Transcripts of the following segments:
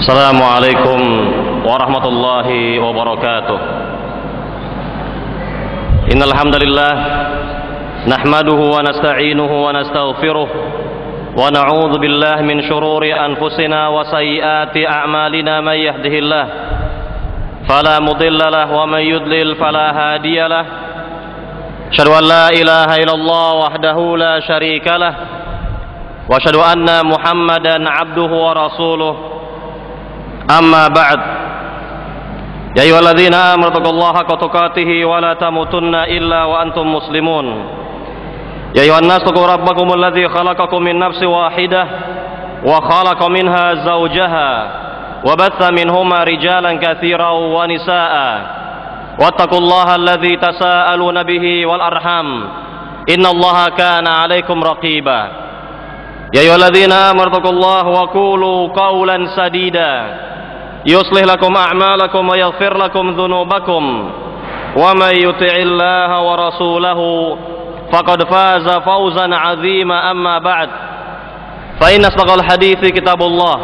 Assalamualaikum warahmatullahi wabarakatuh. Innal hamdalillah nahmaduhu wa nasta'inuhu wa nastaghfiruh wa na'udzu billahi min shururi anfusina wa sayyiati a'malina may yahdihillah fala mudilla lahu wa may yudlil fala hadiyalah. Asyhadu an la ilaha illallah wahdahu la syarika lah wa asyhadu anna Muhammadan 'abduhu wa rasuluh. Amma ba'd. Ya ayyuhalladzina amanu taqullaha haqqa tuqatih wa la tamutunna illa wa antum muslimun. Ya ayyuhan nas taqu rabbakumul ladzi khalaqakum min nafsin wahidah wa khalaqa minha zawjaha wa batha minhuma rijalan katsiran wa nisaa'a. Wattaqullaha alladzi tasaaluna bihi wal arham. Innallaha kana 'alaikum raqiba. Ya ayyuhalladzina amanu taqullaha wa qulu qawlan sadida yuslih lakum a'malakum wa yaghfir lakum dhunubakum wa may yuti'illaha wa rasulahu faqad faza fawzan 'azima. Amma ba'd, fa inna asdaqal hadithi kitabullah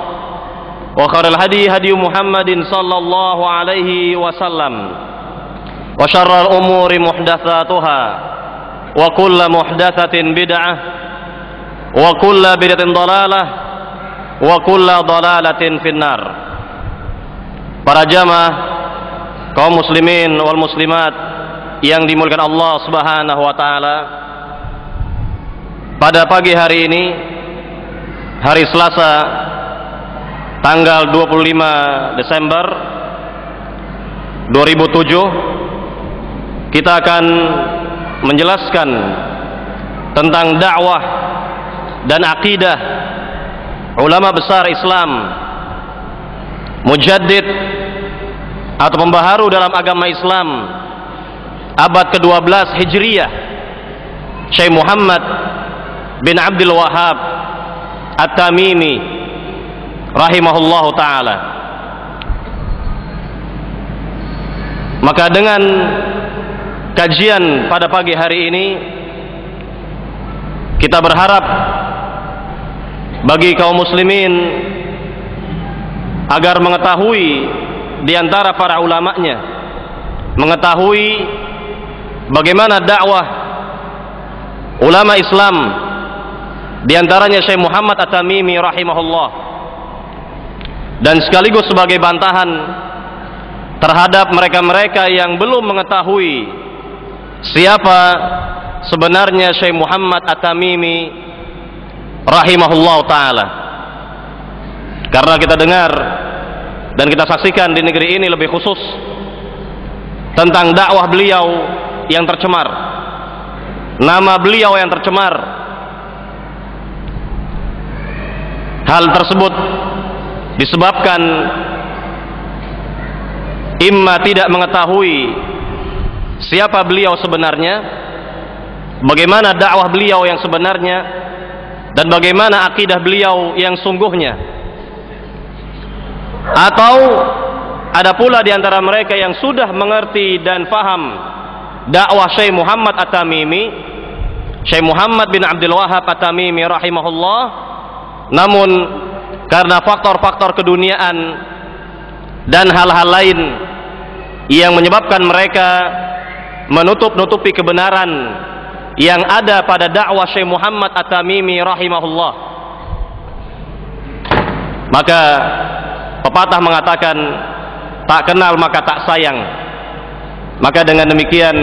wa khairal hadi hadi Muhammadin sallallahu alaihi wasallam wa syarrul umuri muhdatsatuha wa kullu muhdatsatin bid'ah wa kullu bid'atin dhalalah wa kullu dhalalatin finnar. Para jamaah kaum muslimin wal muslimat yang dimuliakan Allah Subhanahu wa taala, pada pagi hari ini, hari Selasa tanggal 25 Desember 2007, kita akan menjelaskan tentang dakwah dan akidah ulama besar Islam, mujaddid atau pembaharu dalam agama Islam abad ke-12 Hijriyah, Syekh Muhammad bin Abdul Wahhab At-Tamimi rahimahullahu ta'ala. Maka dengan kajian pada pagi hari ini, kita berharap bagi kaum muslimin agar mengetahui di antara para ulamanya, mengetahui bagaimana dakwah ulama Islam, di antaranya Syekh Muhammad At-Tamimi rahimahullah, dan sekaligus sebagai bantahan terhadap mereka-mereka yang belum mengetahui siapa sebenarnya Syekh Muhammad At-Tamimi rahimahullah ta'ala. Karena kita dengar dan kita saksikan di negeri ini, lebih khusus tentang dakwah beliau yang tercemar, nama beliau yang tercemar. Hal tersebut disebabkan imma tidak mengetahui siapa beliau sebenarnya, bagaimana dakwah beliau yang sebenarnya, dan bagaimana akidah beliau yang sungguhnya. Atau ada pula di antara mereka yang sudah mengerti dan faham dakwah Syekh Muhammad At-Tamimi, Syekh Muhammad bin Abdul Wahhab At-Tamimi rahimahullah, namun karena faktor-faktor keduniaan dan hal-hal lain yang menyebabkan mereka menutup-nutupi kebenaran yang ada pada dakwah Syekh Muhammad At-Tamimi rahimahullah. Maka pepatah mengatakan, tak kenal maka tak sayang. Maka dengan demikian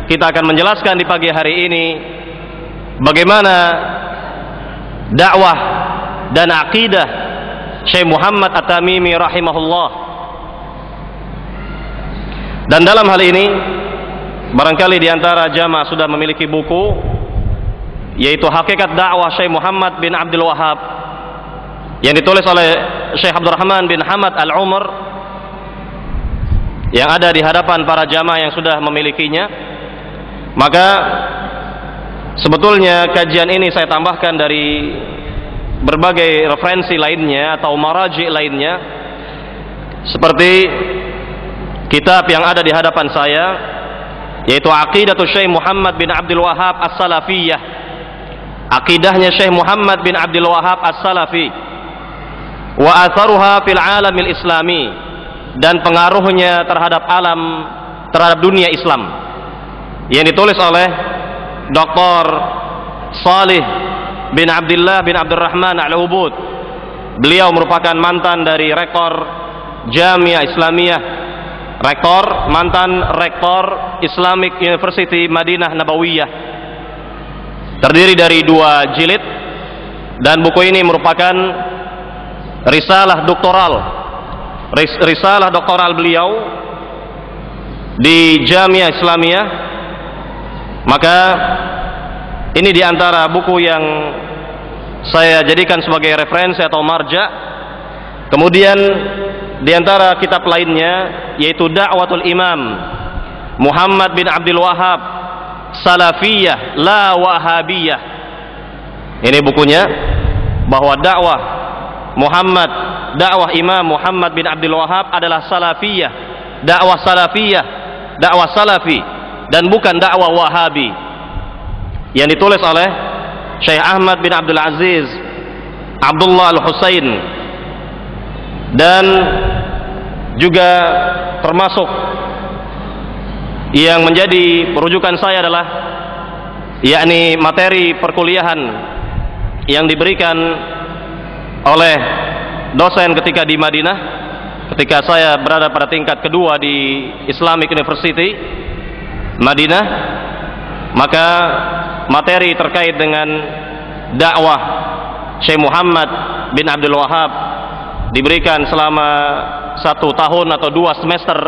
kita akan menjelaskan di pagi hari ini bagaimana dakwah dan akidah Syekh Muhammad At-Tamimi rahimahullah. Dan dalam hal ini barangkali di antara jamaah sudah memiliki buku, yaitu Hakikat Dakwah Syekh Muhammad bin Abdul Wahhab, yang ditulis oleh Syekh Abdurrahman bin Hamad Al-Umar, yang ada di hadapan para jamaah yang sudah memilikinya. Maka sebetulnya kajian ini saya tambahkan dari berbagai referensi lainnya atau maraji lainnya, seperti kitab yang ada di hadapan saya, yaitu Aqidatul Syekh Muhammad bin Abdul Wahhab As-Salafiyah, akidahnya Syekh Muhammad bin Abdul Wahhab As-Salafi. wa atharuha fil alamil islami, dan pengaruhnya terhadap dunia Islam, yang ditulis oleh Dr. Salih bin Abdullah bin Abdurrahman Al-Ubud. Beliau merupakan mantan dari rektor Jamiah Islamiyah, mantan rektor Islamic University Madinah Nabawiyah. Terdiri dari 2 jilid, dan buku ini merupakan risalah doktoral beliau di Jamiah Islamiyah. Maka ini diantara buku yang saya jadikan sebagai referensi atau marja. Kemudian diantara kitab lainnya yaitu Da'watul Imam Muhammad bin Abdul Wahhab, Salafiyah la Wahabiyah. Ini bukunya, bahwa dakwah Imam Muhammad bin Abdul Wahhab adalah salafiyah, dakwah salafi, dan bukan dakwah Wahabi, yang ditulis oleh Syekh Ahmad bin Abdul Aziz Abdullah Al-Husain. Dan juga termasuk yang menjadi rujukan saya adalah yakni materi perkuliahan yang diberikan oleh dosen ketika di Madinah, ketika saya berada pada tingkat kedua di Islamic University Madinah. Maka materi terkait dengan dakwah Syekh Muhammad bin Abdul Wahhab diberikan selama 1 tahun atau 2 semester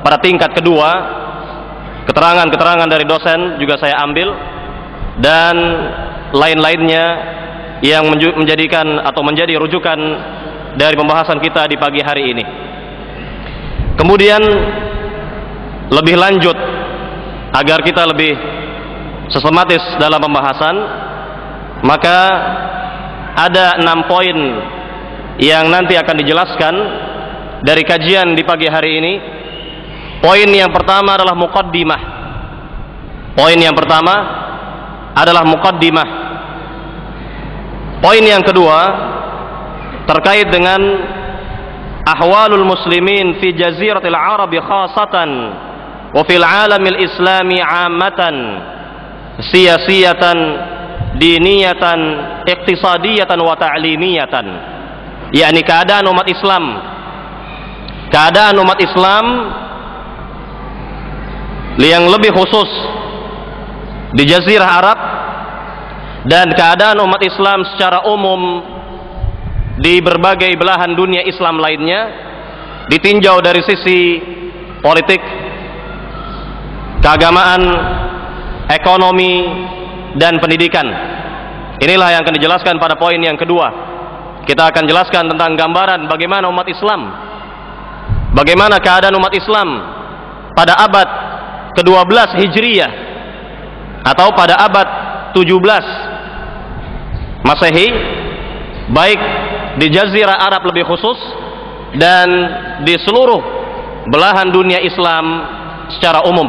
pada tingkat kedua. Keterangan-keterangan dari dosen juga saya ambil, dan lain-lainnya yang menjadikan atau menjadi rujukan dari pembahasan kita di pagi hari ini. Kemudian lebih lanjut, agar kita lebih sistematis dalam pembahasan, maka ada 6 poin yang nanti akan dijelaskan dari kajian di pagi hari ini. Poin yang pertama adalah muqaddimah. Poin yang kedua terkait dengan ahwalul muslimin fi jaziratil arabi khasatan wa fil alamil islami ammatan, siyasiyatan, diniyatan, iqtisadiyatan wa ta'limiyatan, yakni keadaan umat Islam yang lebih khusus di Jazirah Arab, dan keadaan umat Islam secara umum di berbagai belahan dunia Islam lainnya, ditinjau dari sisi politik, keagamaan, ekonomi, dan pendidikan. Inilah yang akan dijelaskan pada poin yang kedua. Kita akan jelaskan tentang gambaran bagaimana umat Islam, bagaimana keadaan umat Islam pada abad ke-12 Hijriyah atau pada abad 17 Masehi, baik di Jazirah Arab lebih khusus dan di seluruh belahan dunia Islam secara umum.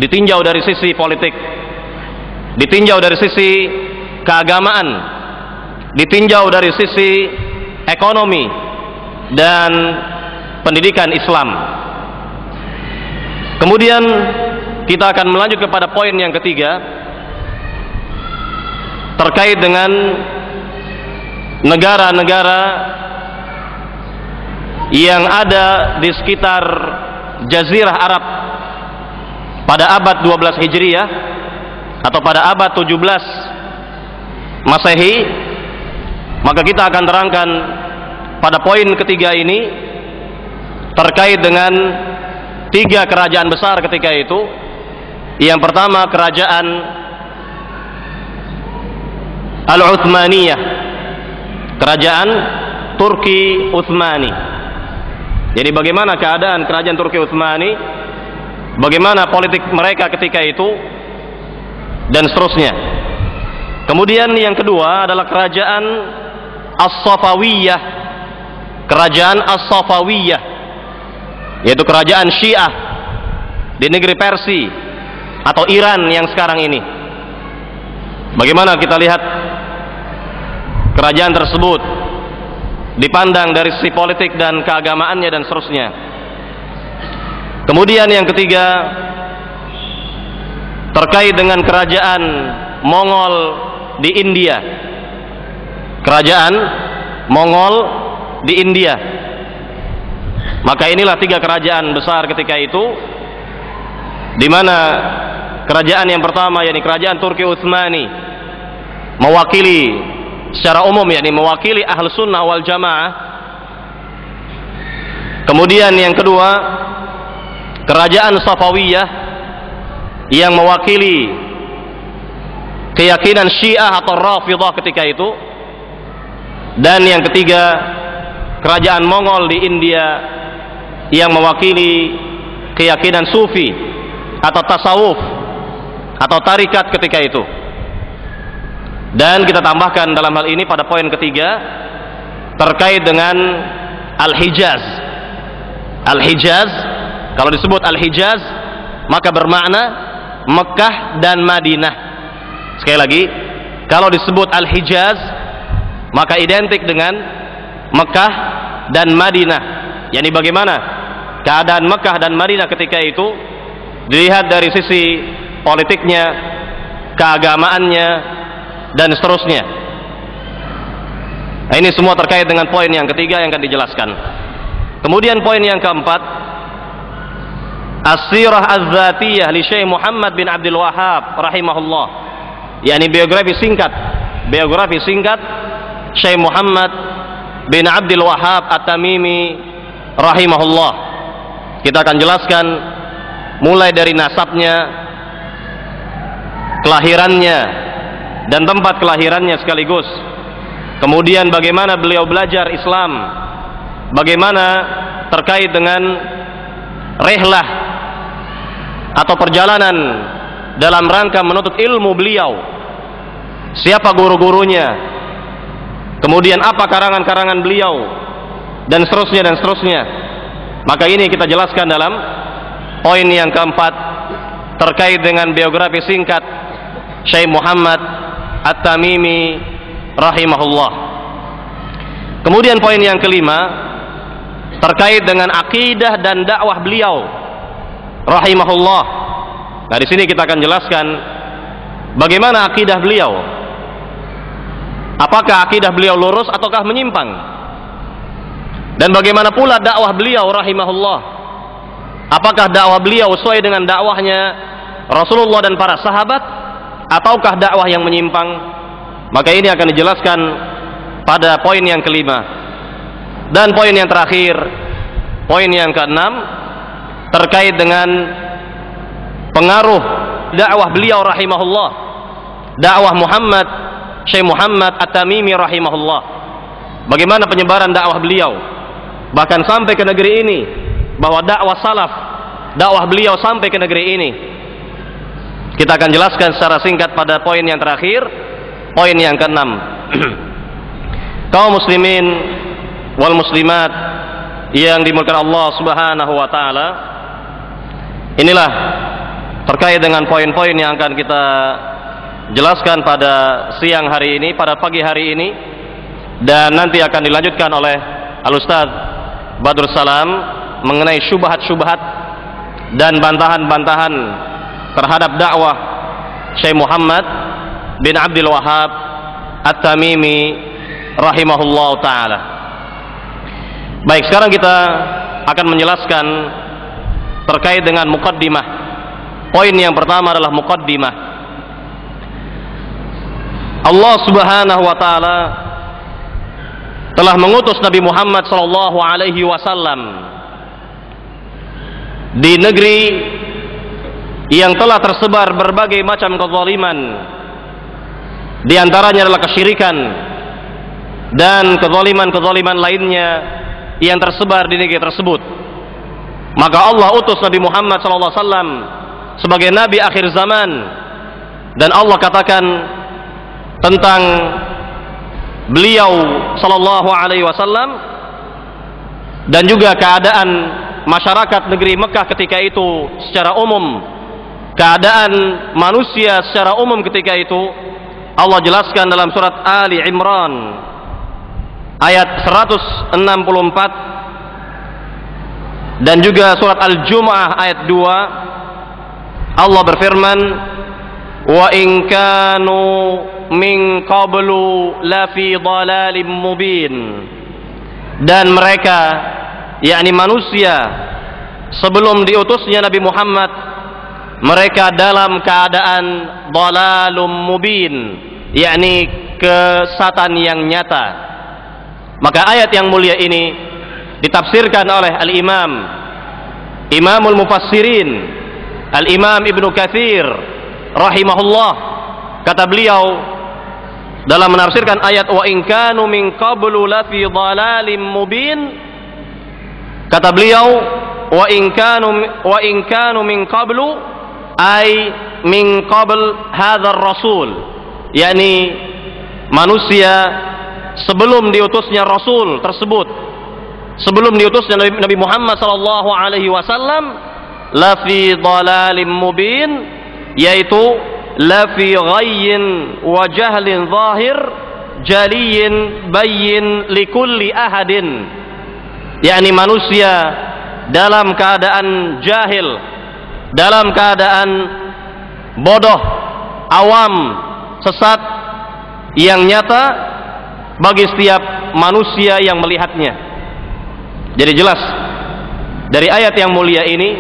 Ditinjau dari sisi politik, ditinjau dari sisi keagamaan, ditinjau dari sisi ekonomi dan pendidikan Islam. Kemudian kita akan melanjut kepada poin yang ketiga terkait dengan negara-negara yang ada di sekitar Jazirah Arab pada abad 12 Hijriyah atau pada abad 17 Masehi. Maka kita akan terangkan pada poin ketiga ini terkait dengan 3 kerajaan besar ketika itu. Yang pertama, kerajaan Al-Uthmaniyah, kerajaan Turki Utsmani. Jadi bagaimana keadaan kerajaan Turki Utsmani, bagaimana politik mereka ketika itu, dan seterusnya. Kemudian yang kedua adalah kerajaan As-Safawiyah, kerajaan As-Safawiyah, yaitu kerajaan Syiah di negeri Persia atau Iran yang sekarang ini. Bagaimana kita lihat kerajaan tersebut dipandang dari sisi politik dan keagamaannya dan seterusnya. Kemudian yang ketiga, terkait dengan kerajaan Mongol di India. Kerajaan Mongol di India. Maka inilah 3 kerajaan besar ketika itu, di mana kerajaan yang pertama yakni kerajaan Turki Utsmani mewakili secara umum, yakni mewakili Ahlus Sunnah wal Jamaah. Kemudian yang kedua, kerajaan Safawiyah yang mewakili keyakinan Syiah atau Rafidhah ketika itu. Dan yang ketiga, kerajaan Mongol di India yang mewakili keyakinan Sufi atau tasawuf atau tarikat ketika itu. Dan kita tambahkan dalam hal ini pada poin ketiga terkait dengan Al-Hijaz. Al-Hijaz, kalau disebut Al-Hijaz maka bermakna Mekah dan Madinah. Sekali lagi, kalau disebut Al-Hijaz maka identik dengan Mekah dan Madinah. Yani bagaimana keadaan Mekah dan Madinah ketika itu dilihat dari sisi politiknya, keagamaannya, dan seterusnya. Nah, ini semua terkait dengan poin yang ketiga yang akan dijelaskan. Kemudian poin yang keempat, As-Sirah Az-Zatiyah li Syekh Muhammad bin Abdul Wahhab rahimahullah. Yani biografi singkat Syekh Muhammad bin Abdul Wahhab At-Tamimi rahimahullah. Kita akan jelaskan mulai dari nasabnya, kelahirannya, dan tempat kelahirannya sekaligus. Kemudian bagaimana beliau belajar Islam, bagaimana terkait dengan rihlah atau perjalanan dalam rangka menuntut ilmu beliau, siapa guru-gurunya, kemudian apa karangan-karangan beliau, dan seterusnya. Maka ini kita jelaskan dalam poin yang keempat terkait dengan biografi singkat Syekh Muhammad At-Tamimi rahimahullah. Kemudian poin yang kelima terkait dengan akidah dan dakwah beliau rahimahullah. Nah, di sini kita akan jelaskan bagaimana akidah beliau. Apakah akidah beliau lurus ataukah menyimpang? Dan bagaimana pula dakwah beliau rahimahullah? Apakah dakwah beliau sesuai dengan dakwahnya Rasulullah dan para sahabat, ataukah dakwah yang menyimpang? Maka ini akan dijelaskan pada poin yang kelima. Dan poin yang terakhir, poin yang keenam, terkait dengan pengaruh dakwah beliau rahimahullah, dakwah Syekh Muhammad At-Tamimi rahimahullah. Bagaimana penyebaran dakwah beliau bahkan sampai ke negeri ini, bahwa dakwah salaf, dakwah beliau sampai ke negeri ini. Kita akan jelaskan secara singkat pada poin yang terakhir, poin yang keenam. Kaum muslimin wal muslimat yang dimuliakan Allah Subhanahu wa taala, inilah terkait dengan poin-poin yang akan kita jelaskan pada siang hari ini, pada pagi hari ini, dan nanti akan dilanjutkan oleh Al-Ustaz Badrul Salam mengenai syubhat-syubhat dan bantahan-bantahan terhadap dakwah Syekh Muhammad bin Abdul Wahhab At-Tamimi rahimahullah ta'ala. Baik, sekarang kita akan menjelaskan terkait dengan muqaddimah. Poin yang pertama adalah muqaddimah. Allah Subhanahu wa taala telah mengutus Nabi Muhammad sallallahu alaihi wasallam di negeri yang telah tersebar berbagai macam kezaliman, di antaranya adalah kesyirikan dan kezaliman-kezaliman lainnya yang tersebar di negeri tersebut. Maka Allah utus Nabi Muhammad sallallahu alaihi wasallam sebagai nabi akhir zaman, dan Allah katakan tentang beliau sallallahu alaihi wasallam dan juga keadaan masyarakat negeri Mekah ketika itu secara umum, keadaan manusia secara umum ketika itu, Allah jelaskan dalam surat Ali Imran ayat 164 dan juga surat Al-Jumu'ah ayat 2 Allah berfirman, wa in kanu min qablu lafi dhalalim mubin, dan mereka yakni manusia sebelum diutusnya Nabi Muhammad mereka dalam keadaan dhalalum mubin, yakni kesesatan yang nyata. Maka ayat yang mulia ini ditafsirkan oleh Imamul Mufassirin, Al-Imam Ibnu Katsir rahimahullah. Kata beliau dalam menafsirkan ayat wa in kanu min qablu lafi dhalalim mubin, kata beliau wa in kanu min qablu ay min qabl hadzal rasul, yakni manusia sebelum diutusnya Rasul tersebut, sebelum diutusnya Nabi Muhammad sallallahu alaihi wasallam, lafi dhalalim mubin, yaitu lafi ghayyin wa jahlin zahir jaliyin bayyin likulli ahadin, yakni manusia dalam keadaan jahil, dalam keadaan bodoh, awam, sesat yang nyata bagi setiap manusia yang melihatnya. Jadi jelas dari ayat yang mulia ini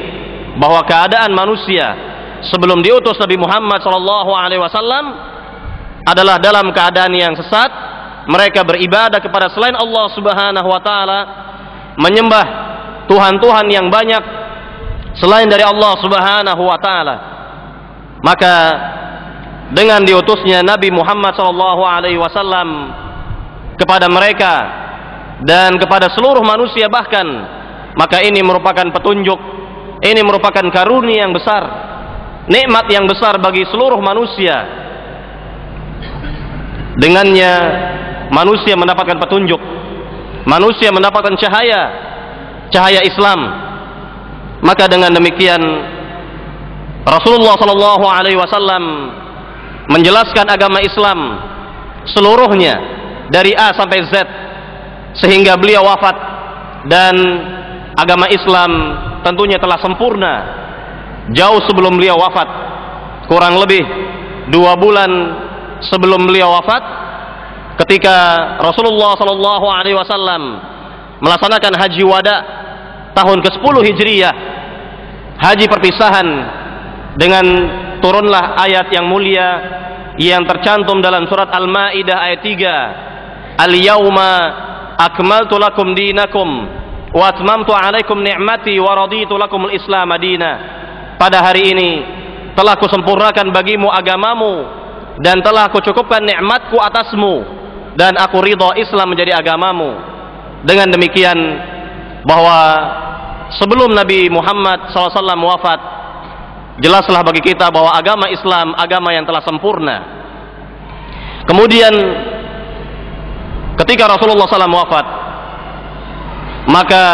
bahwa keadaan manusia sebelum diutus Nabi Muhammad SAW adalah dalam keadaan yang sesat. Mereka beribadah kepada selain Allah Subhanahu wa taala, menyembah tuhan-tuhan yang banyak selain dari Allah Subhanahu wa taala. Maka dengan diutusnya Nabi Muhammad SAW kepada mereka dan kepada seluruh manusia bahkan, maka ini merupakan petunjuk, ini merupakan karunia yang besar, nikmat yang besar bagi seluruh manusia. Dengannya manusia mendapatkan petunjuk, manusia mendapatkan cahaya Islam. Maka dengan demikian Rasulullah SAW menjelaskan agama Islam seluruhnya dari A sampai Z sehingga beliau wafat, dan agama Islam tentunya telah sempurna jauh sebelum beliau wafat. Kurang lebih 2 bulan sebelum beliau wafat, ketika Rasulullah SAW melaksanakan haji wada tahun ke-10 Hijriyah, haji perpisahan, dengan turunlah ayat yang mulia yang tercantum dalam surat Al-Maidah ayat 3, al-yawma akmaltu lakum dinakum wa atmamtu alaikum ni'mati wa raditu lakum al-islam madina. Pada hari ini telah kusempurnakan bagimu agamamu dan telah kucukupkan nikmatku atasmu, dan aku ridha Islam menjadi agamamu. Dengan demikian bahwa sebelum Nabi Muhammad SAW wafat, jelaslah bagi kita bahwa agama Islam agama yang telah sempurna. Kemudian ketika Rasulullah SAW wafat, maka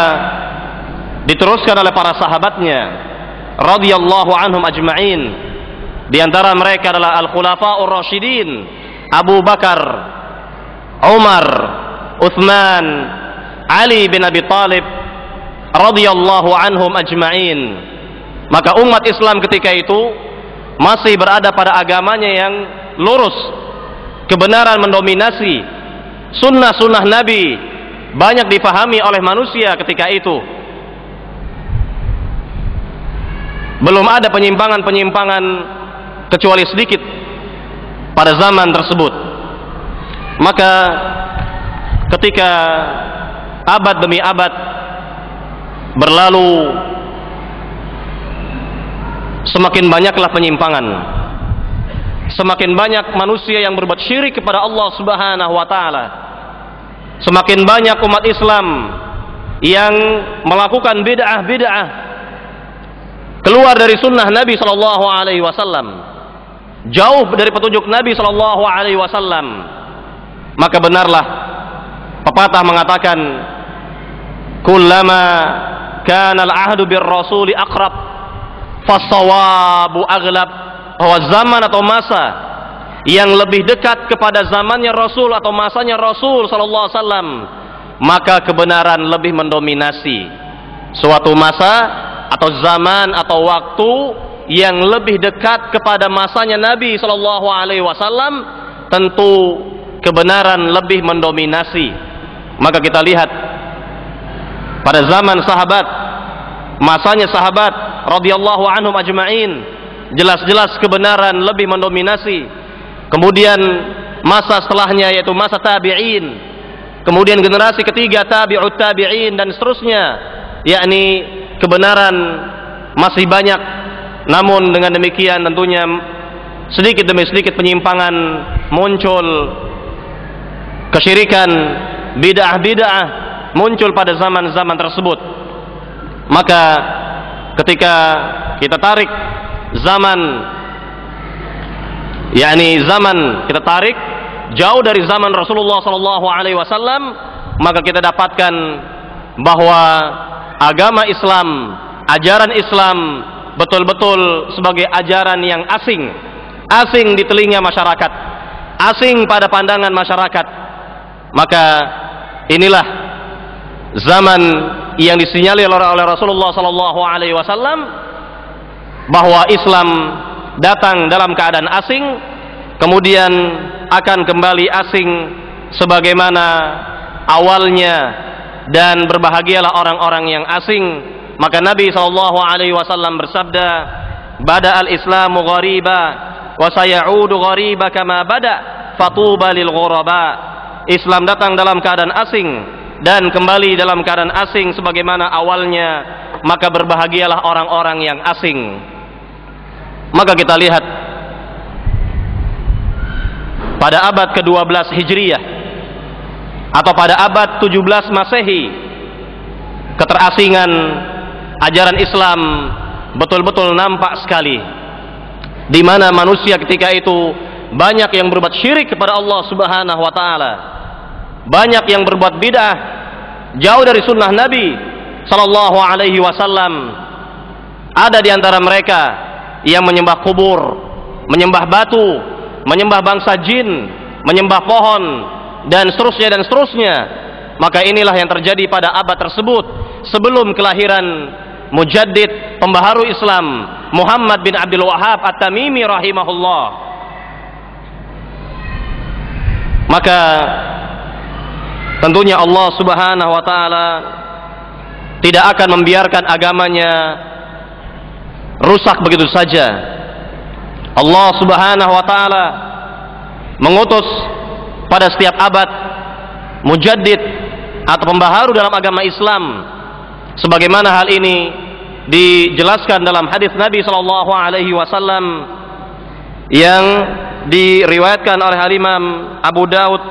diteruskan oleh para sahabatnya radhiyallahu anhum ajma'in. Di antara mereka adalah Al-Khulafa'ur Rasyidin, Abu Bakar, Umar, Utsman, Ali bin Abi Thalib radhiyallahu anhum ajma'in. Maka umat Islam ketika itu masih berada pada agamanya yang lurus, kebenaran mendominasi, sunnah-sunnah Nabi banyak difahami oleh manusia ketika itu. Belum ada penyimpangan-penyimpangan kecuali sedikit pada zaman tersebut. Maka ketika abad demi abad berlalu, semakin banyaklah penyimpangan, semakin banyak manusia yang berbuat syirik kepada Allah Subhanahu wa taala, semakin banyak umat Islam yang melakukan bid'ah-bid'ah, keluar dari sunnah Nabi sallallahu alaihi wasallam, jauh dari petunjuk Nabi sallallahu alaihi wasallam. Maka benarlah pepatah mengatakan, kullama kana al-ahdu bir rasuli aqrab fasawabu aghlab, bahwa zaman atau masa yang lebih dekat kepada zamannya Rasul atau masanya Rasul sallallahu alaihi wasallam, maka kebenaran lebih mendominasi. Suatu masa atau zaman atau waktu yang lebih dekat kepada masanya Nabi Shallallahu Alaihi Wasallam, tentu kebenaran lebih mendominasi. Maka kita lihat pada zaman sahabat, masanya sahabat radhiyallahu anhum ajma'in, jelas-jelas kebenaran lebih mendominasi. Kemudian masa setelahnya yaitu masa tabi'in, kemudian generasi ketiga tabi'ut tabi'in dan seterusnya, yakni kebenaran masih banyak, namun dengan demikian tentunya sedikit demi sedikit penyimpangan muncul, kesyirikan, bid'ah-bid'ah muncul pada zaman-zaman tersebut. Maka ketika kita tarik zaman, yakni zaman kita tarik jauh dari zaman Rasulullah Sallallahu Alaihi Wasallam, maka kita dapatkan bahwa agama Islam, ajaran Islam betul-betul sebagai ajaran yang asing di telinga masyarakat, asing pada pandangan masyarakat. Maka inilah zaman yang disinyalir oleh Rasulullah Sallallahu Alaihi Wasallam bahwa Islam datang dalam keadaan asing, kemudian akan kembali asing sebagaimana awalnya, dan berbahagialah orang-orang yang asing. Maka Nabi Sallallahu Alaihi Wasallam bersabda, "Bada al-Islamu ghariba, wa sayaudu ghariba kama bada, fatuba lil ghuraba." Islam datang dalam keadaan asing dan kembali dalam keadaan asing sebagaimana awalnya, maka berbahagialah orang-orang yang asing. Maka kita lihat pada abad ke-12 Hijriyah atau pada abad 17 Masehi, keterasingan ajaran Islam betul-betul nampak sekali, di mana manusia ketika itu banyak yang berbuat syirik kepada Allah Subhanahu wa taala, banyak yang berbuat bid'ah jauh dari sunnah Nabi Sallallahu Alaihi Wasallam. Ada di antara mereka yang menyembah kubur, menyembah batu, menyembah bangsa jin, menyembah pohon, dan seterusnya. Maka inilah yang terjadi pada abad tersebut sebelum kelahiran Mujaddid, pembaharu Islam, Muhammad bin Abdul Wahhab At-Tamimi rahimahullah. Maka tentunya Allah Subhanahu wa taala tidak akan membiarkan agamanya rusak begitu saja. Allah Subhanahu wa taala mengutus pada setiap abad mujaddid atau pembaharu dalam agama Islam, sebagaimana hal ini dijelaskan dalam hadis Nabi Sallallahu Alaihi Wasallam yang diriwayatkan oleh Imam Abu Daud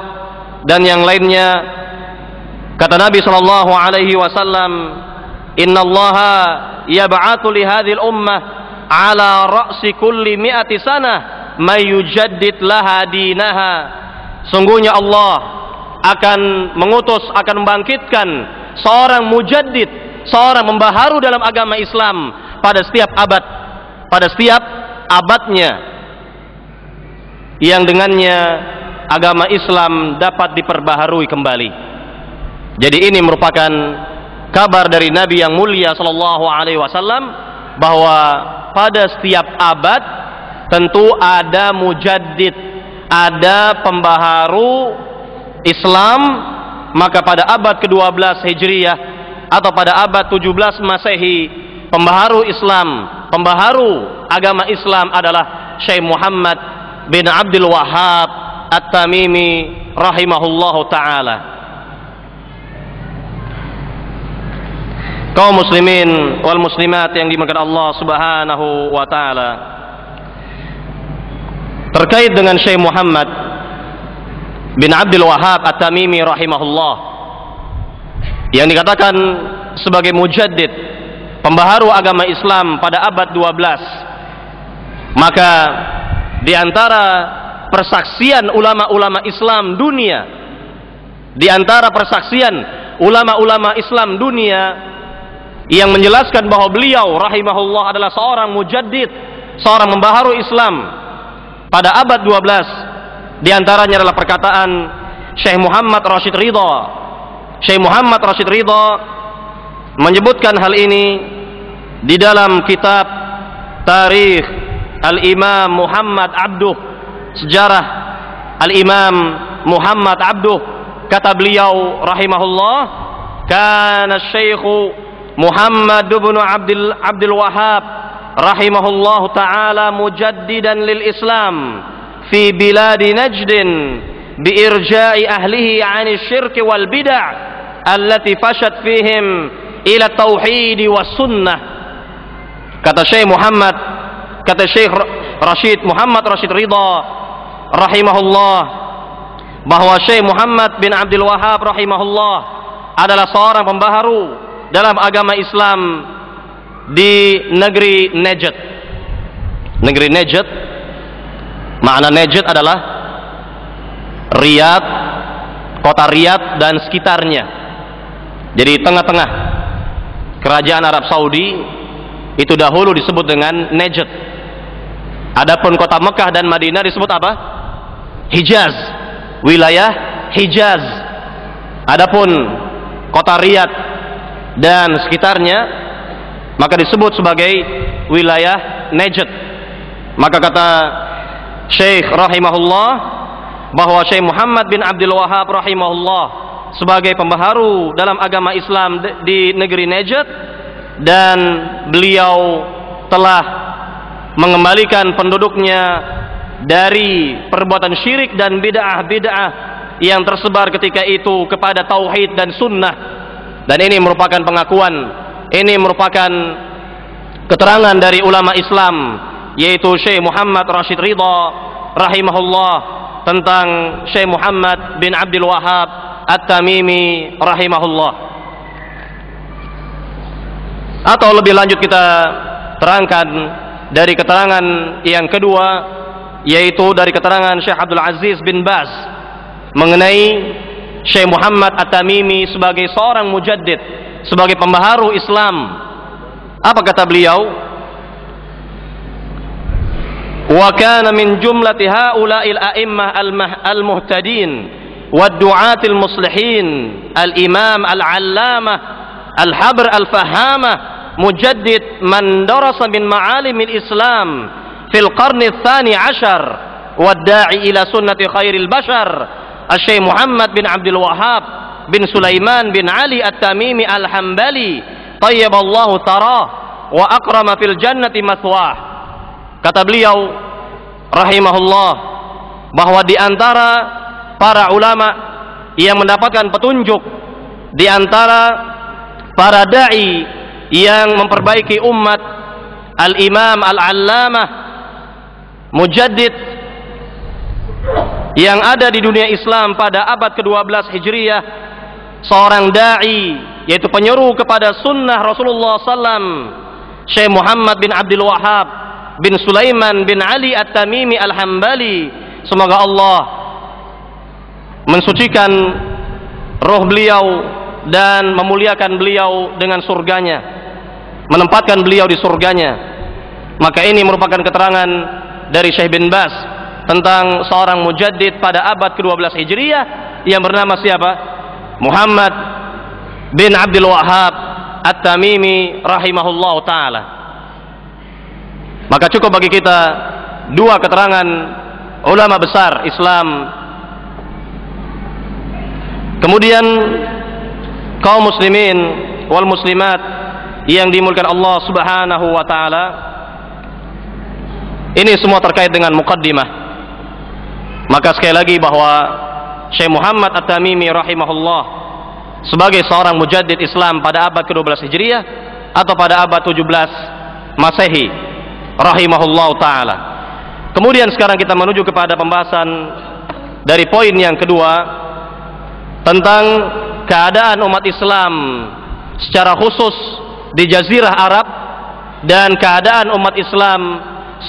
dan yang lainnya. Kata Nabi Sallallahu Alaihi Wasallam, Inna Allaha yab'atu li hadhil ummah ala ra'si kulli mi'ati sanah may yujaddid laha dinaha. Sungguhnya Allah akan mengutus, akan membangkitkan seorang mujaddid, seorang membaharu dalam agama Islam pada setiap abad, pada setiap abadnya, yang dengannya agama Islam dapat diperbaharui kembali. Jadi ini merupakan kabar dari Nabi yang mulia Sallallahu Alaihi Wasallam bahwa pada setiap abad tentu ada mujaddid, ada pembaharu Islam. Maka pada abad ke-12 Hijriyah atau pada abad 17 Masehi, pembaharu Islam, pembaharu agama Islam adalah Syekh Muhammad bin Abdul Wahhab At-Tamimi rahimahullahu ta'ala. Kaum muslimin wal muslimat yang dimuliakan Allah Subhanahu wa taala, terkait dengan Syekh Muhammad bin Abdul Wahhab At-Tamimi rahimahullah yang dikatakan sebagai mujaddid, pembaharu agama Islam pada abad 12, maka di antara persaksian ulama-ulama Islam dunia, di antara persaksian ulama-ulama Islam dunia yang menjelaskan bahwa beliau rahimahullah adalah seorang mujaddid, seorang membaharu Islam pada abad 12, di antaranya adalah perkataan Syekh Muhammad Rashid Ridha Syekh Muhammad Rashid Ridha menyebutkan hal ini di dalam kitab Tarikh Al-Imam Muhammad Abduh, sejarah Al-Imam Muhammad Abduh. Kata beliau rahimahullah, kana Syekh Muhammad bin Abdul Wahhab rahimahullah ta'ala mujaddidan lil Islam fi biladi Najdin bi irja'i ahlihi 'ani syirk wal bid'ah allati fashat fihim ila tauhid was sunnah. Kata Syekh Muhammad Rashid Ridha rahimahullah bahwa Syekh Muhammad bin Abdul Wahhab rahimahullah adalah seorang pembaharu dalam agama Islam di negeri Najd. Negeri Najd, makna Najd adalah Riyadh, kota Riyadh dan sekitarnya. Jadi tengah-tengah kerajaan Arab Saudi itu dahulu disebut dengan Najd. Adapun kota Mekah dan Madinah disebut apa? Hijaz, wilayah Hijaz. Adapun kota Riyadh dan sekitarnya maka disebut sebagai wilayah Najd. Maka kata Syekh rahimahullah bahwa Syekh Muhammad bin Abdul Wahhab rahimahullah sebagai pembaharu dalam agama Islam di negeri Najd, dan beliau telah mengembalikan penduduknya dari perbuatan syirik dan bid'ah-bid'ah yang tersebar ketika itu kepada tauhid dan sunnah. Dan ini merupakan pengakuan, ini merupakan keterangan dari ulama Islam, yaitu Syekh Muhammad Rashid Ridha rahimahullah tentang Syekh Muhammad bin Abdul Wahhab At-Tamimi rahimahullah. Atau lebih lanjut kita terangkan dari keterangan yang kedua, yaitu dari keterangan Syekh Abdul Aziz bin Baz mengenai Syekh Muhammad At-Tamimi sebagai seorang mujaddid, sebagai pembaharu Islam. Apa kata beliau? Wa kana min jumlati haula'il a'immah al-muhtadin wad-du'atil muslihin al-imam al-allamah al-habr al-fahamah mujaddid man darasa min ma'alimil Islam fil qarni tsani ashar wad-da'i ila sunnati khairil bashar Syekh Muhammad bin Abdul Wahhab bin Sulaiman bin Ali At-Tamimi Al-Hambali tayyiballahu tarah wa akrama fil jannati mathwah. Kata beliau rahimahullah bahwa di antara para ulama yang mendapatkan petunjuk, di antara para dai yang memperbaiki umat, al-imam al-allamah mujaddid yang ada di dunia Islam pada abad ke-12 Hijriyah, seorang da'i, yaitu penyeru kepada sunnah Rasulullah SAW, Syekh Muhammad bin Abdul Wahhab bin Sulaiman bin Ali At-Tamimi Al-Hambali. Semoga Allah mensucikan roh beliau dan memuliakan beliau dengan surganya, menempatkan beliau di surganya. Maka ini merupakan keterangan dari Syekh bin Baz tentang seorang mujaddid pada abad ke-12 Hijriyah yang bernama siapa? Muhammad bin Abdul Wahhab At-Tamimi rahimahullah ta'ala. Maka cukup bagi kita dua keterangan ulama besar Islam. Kemudian kaum muslimin wal muslimat yang dimuliakan Allah subhanahu wa ta'ala, ini semua terkait dengan muqaddimah. Maka sekali lagi bahwa Syekh Muhammad At-Tamimi rahimahullah sebagai seorang mujaddid Islam pada abad ke-12 Hijriyah atau pada abad 17 Masehi rahimahullah ta'ala. Kemudian sekarang kita menuju kepada pembahasan dari poin yang kedua tentang keadaan umat Islam secara khusus di Jazirah Arab dan keadaan umat Islam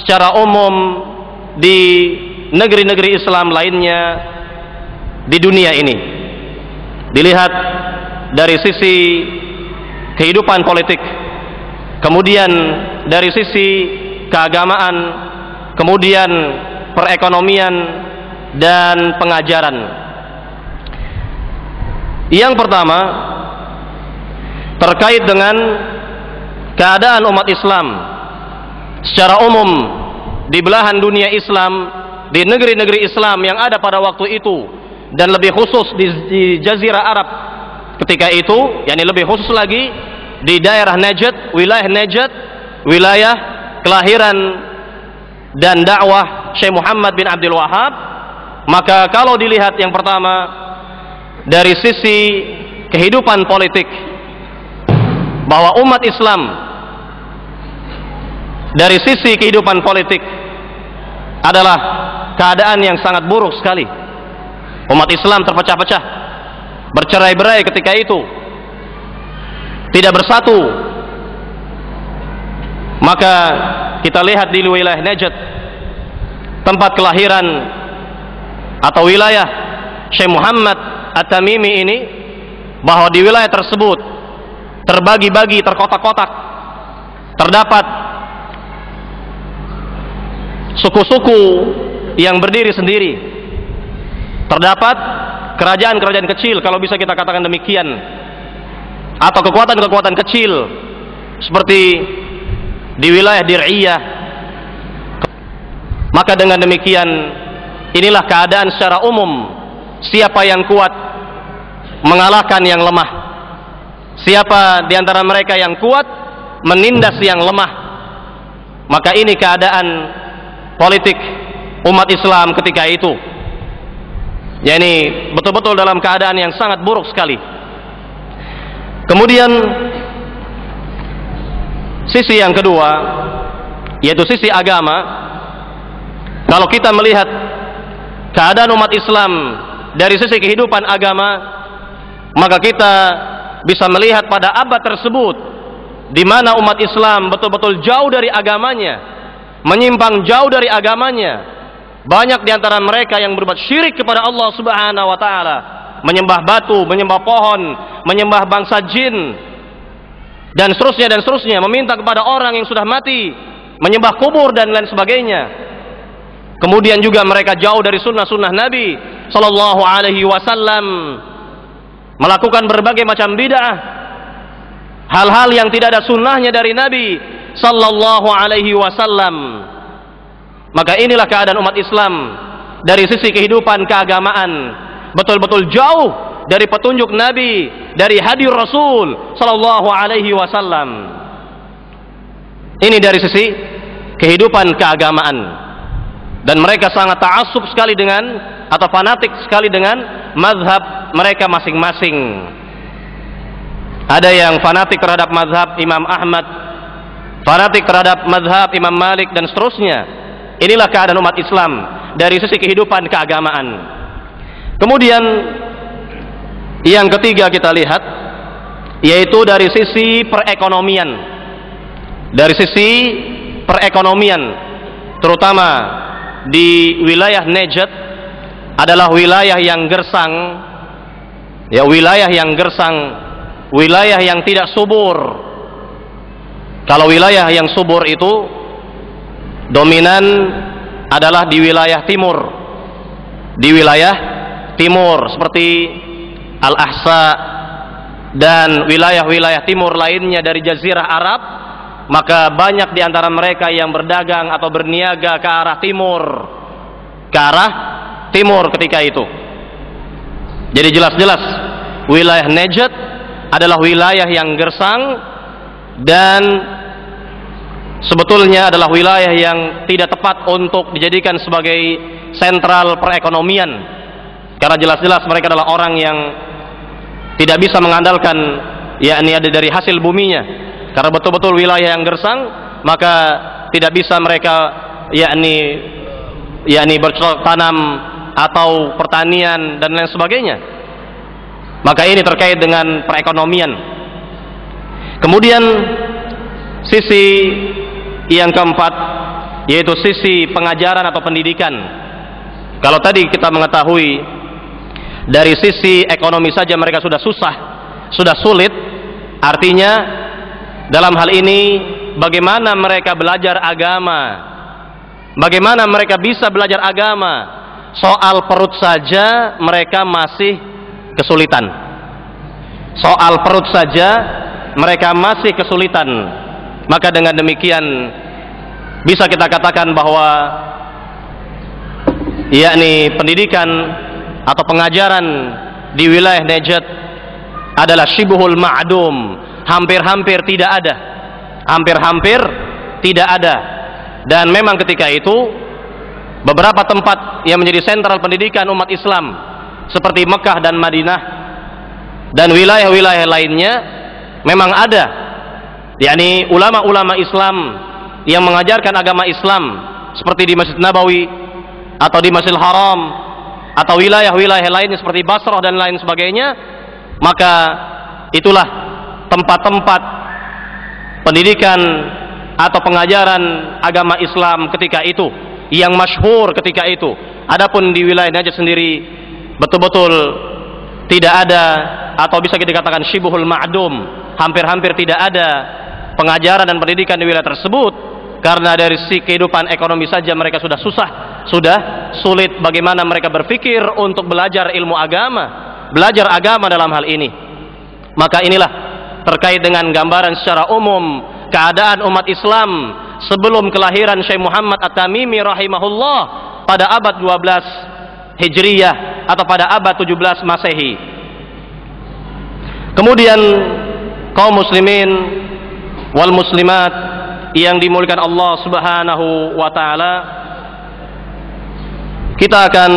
secara umum di negeri-negeri Islam lainnya di dunia ini. Dilihat dari sisi kehidupan politik, kemudian dari sisi keagamaan, kemudian perekonomian dan pengajaran. Yang pertama terkait dengan keadaan umat Islam secara umum di belahan dunia Islam, di negeri-negeri Islam yang ada pada waktu itu, dan lebih khusus di Jazirah Arab ketika itu, yakni lebih khusus lagi di daerah Najd, wilayah Najd, wilayah kelahiran dan dakwah Syekh Muhammad bin Abdul Wahhab. Maka kalau dilihat yang pertama dari sisi kehidupan politik, bahwa umat Islam dari sisi kehidupan politik adalah keadaan yang sangat buruk sekali. Umat Islam terpecah-pecah, bercerai-berai ketika itu, tidak bersatu. Maka kita lihat di wilayah Najd, tempat kelahiran atau wilayah Syekh Muhammad At-Tamimi ini, bahwa di wilayah tersebut terbagi-bagi, terkotak-kotak, terdapat suku-suku yang berdiri sendiri, terdapat kerajaan-kerajaan kecil, kalau bisa kita katakan demikian, atau kekuatan-kekuatan kecil seperti di wilayah Dir'iyah. Maka dengan demikian, inilah keadaan secara umum. Siapa yang kuat mengalahkan yang lemah, siapa di antara mereka yang kuat menindas yang lemah. Maka ini keadaan politik umat Islam ketika itu, yakni betul-betul dalam keadaan yang sangat buruk sekali. Kemudian sisi yang kedua, yaitu sisi agama. Kalau kita melihat keadaan umat Islam dari sisi kehidupan agama, maka kita bisa melihat pada abad tersebut di mana umat Islam betul-betul jauh dari agamanya, menyimpang jauh dari agamanya. Banyak di antara mereka yang berbuat syirik kepada Allah Subhanahu wa taala, menyembah batu, menyembah pohon, menyembah bangsa jin, dan seterusnya, meminta kepada orang yang sudah mati, menyembah kubur dan lain sebagainya. Kemudian juga mereka jauh dari sunnah-sunnah Nabi Sallallahu Alaihi Wasallam, melakukan berbagai macam bid'ah, hal-hal yang tidak ada sunnahnya dari Nabi Sallallahu Alaihi Wasallam. Maka inilah keadaan umat Islam dari sisi kehidupan keagamaan, betul-betul jauh dari petunjuk Nabi, dari hadis Rasul Sallallahu Alaihi Wasallam. Ini dari sisi kehidupan keagamaan. Dan mereka sangat ta'assub sekali dengan, atau fanatik sekali dengan mazhab mereka masing-masing. Ada yang fanatik terhadap mazhab Imam Ahmad, fanatik terhadap mazhab Imam Malik, dan seterusnya. Inilah keadaan umat Islam dari sisi kehidupan keagamaan. Kemudian yang ketiga kita lihat, yaitu dari sisi perekonomian. Dari sisi perekonomian, terutama di wilayah Najd, adalah wilayah yang gersang, ya, wilayah yang gersang, wilayah yang tidak subur. Kalau wilayah yang subur itu dominan adalah di wilayah timur, di wilayah timur seperti Al-Ahsa dan wilayah-wilayah timur lainnya dari Jazirah Arab. Maka banyak di antara mereka yang berdagang atau berniaga ke arah timur, ke arah timur ketika itu. Jadi jelas-jelas wilayah Najd adalah wilayah yang gersang, dan sebetulnya adalah wilayah yang tidak tepat untuk dijadikan sebagai sentral perekonomian, karena jelas-jelas mereka adalah orang yang tidak bisa mengandalkan, yakni ada dari hasil buminya. Karena betul-betul wilayah yang gersang, maka tidak bisa mereka yakni bercocok tanam atau pertanian dan lain sebagainya. Maka ini terkait dengan perekonomian. Kemudian sisi yang keempat, yaitu sisi pengajaran atau pendidikan. Kalau tadi kita mengetahui dari sisi ekonomi saja mereka sudah susah, sudah sulit, artinya dalam hal ini bagaimana mereka belajar agama, bagaimana mereka bisa belajar agama. Soal perut saja mereka masih kesulitan. soal perut saja mereka masih kesulitan. Maka dengan demikian bisa kita katakan bahwa yakni pendidikan atau pengajaran di wilayah Najd adalah syibhul ma'dum, hampir-hampir tidak ada, hampir-hampir tidak ada. Dan memang ketika itu beberapa tempat yang menjadi sentral pendidikan umat Islam seperti Mekah dan Madinah dan wilayah-wilayah lainnya memang ada, yakni ulama-ulama Islam yang mengajarkan agama Islam seperti di Masjid Nabawi atau di Masjidil Haram atau wilayah-wilayah lainnya seperti Basrah dan lain sebagainya. Maka itulah tempat-tempat pendidikan atau pengajaran agama Islam ketika itu yang masyhur ketika itu. Adapun di wilayah Najd sendiri betul-betul tidak ada, atau bisa dikatakan syibhul ma'dum, hampir-hampir tidak ada pengajaran dan pendidikan di wilayah tersebut, karena dari sisi kehidupan ekonomi saja mereka sudah susah, sudah sulit bagaimana mereka berpikir untuk belajar ilmu agama, belajar agama dalam hal ini. Maka inilah terkait dengan gambaran secara umum keadaan umat Islam sebelum kelahiran Syekh Muhammad At-Tamimi rahimahullah pada abad 12 Hijriyah atau pada abad 17 Masehi. Kemudian kaum muslimin wal muslimat yang dimuliakan Allah Subhanahu wa taala, kita akan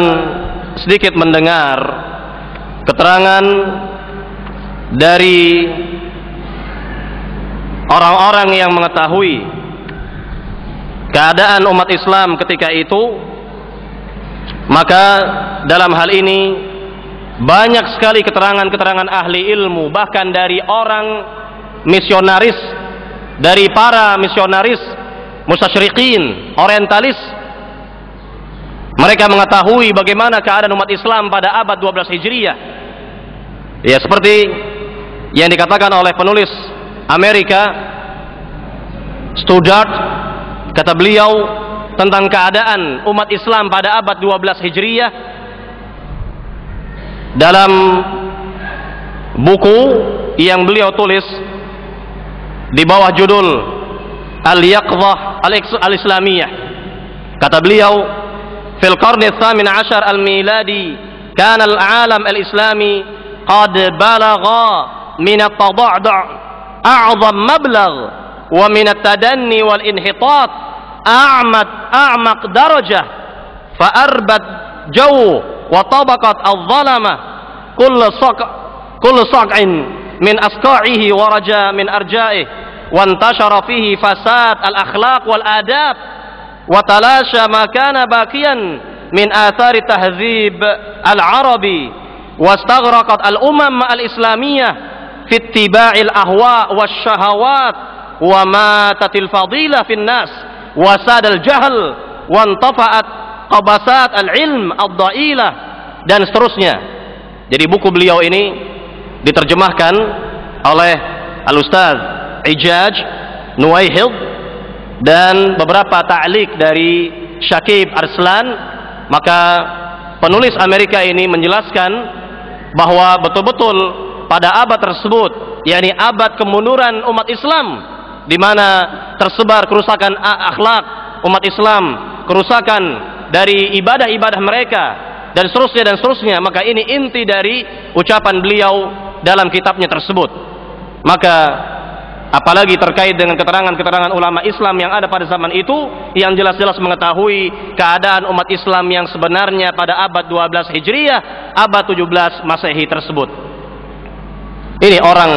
sedikit mendengar keterangan dari orang-orang yang mengetahui keadaan umat Islam ketika itu. Maka dalam hal ini banyak sekali keterangan-keterangan ahli ilmu, bahkan dari orang misionaris, dari para misionaris mustasyriqin, orientalis. Mereka mengetahui bagaimana keadaan umat Islam pada abad 12 Hijriyah. Ya, seperti yang dikatakan oleh penulis Amerika Studdard, kata beliau tentang keadaan umat Islam pada abad 12 Hijriyah dalam buku yang beliau tulis di bawah judul Al-Yaqzah Al-Islamiyah. Kata beliau, fil qarni ats-tsamin 'ashar al-miladi kana al-'alam al-islami qad balagha min at-tada'du' a'zam mablagh wa min at-tadanni wal inhitat a'maq darajah fa arbat jaw wa tabaqat al-zalama kullu saq'in min asqa'ihi wa raja min arja'ihi wa intashara fihi fasad al-akhlaq wal adab wa talasha ma kana baqiyan min athari tahdzib al-arabi wa istaghraqat al-umam al-islamiyah fi ittiba'il ahwa' wasyahawat wa matatil fadilah fin nas wasad al-jahl wantafa'at qabasat al-ilm ad-da'ilah, dan seterusnya. Jadi buku beliau ini diterjemahkan oleh Al-Ustaz Ijaj Nuwaihid dan beberapa ta'liq dari Syakib Arslan. Maka penulis Amerika ini menjelaskan bahwa betul-betul pada abad tersebut, yakni abad kemunduran umat Islam, di mana tersebar kerusakan akhlak umat Islam, kerusakan dari ibadah-ibadah mereka, dan seterusnya. Maka ini inti dari ucapan beliau dalam kitabnya tersebut. Maka apalagi terkait dengan keterangan-keterangan ulama Islam yang ada pada zaman itu, yang jelas-jelas mengetahui keadaan umat Islam yang sebenarnya pada abad 12 Hijriyah, abad 17 Masehi tersebut. Ini orang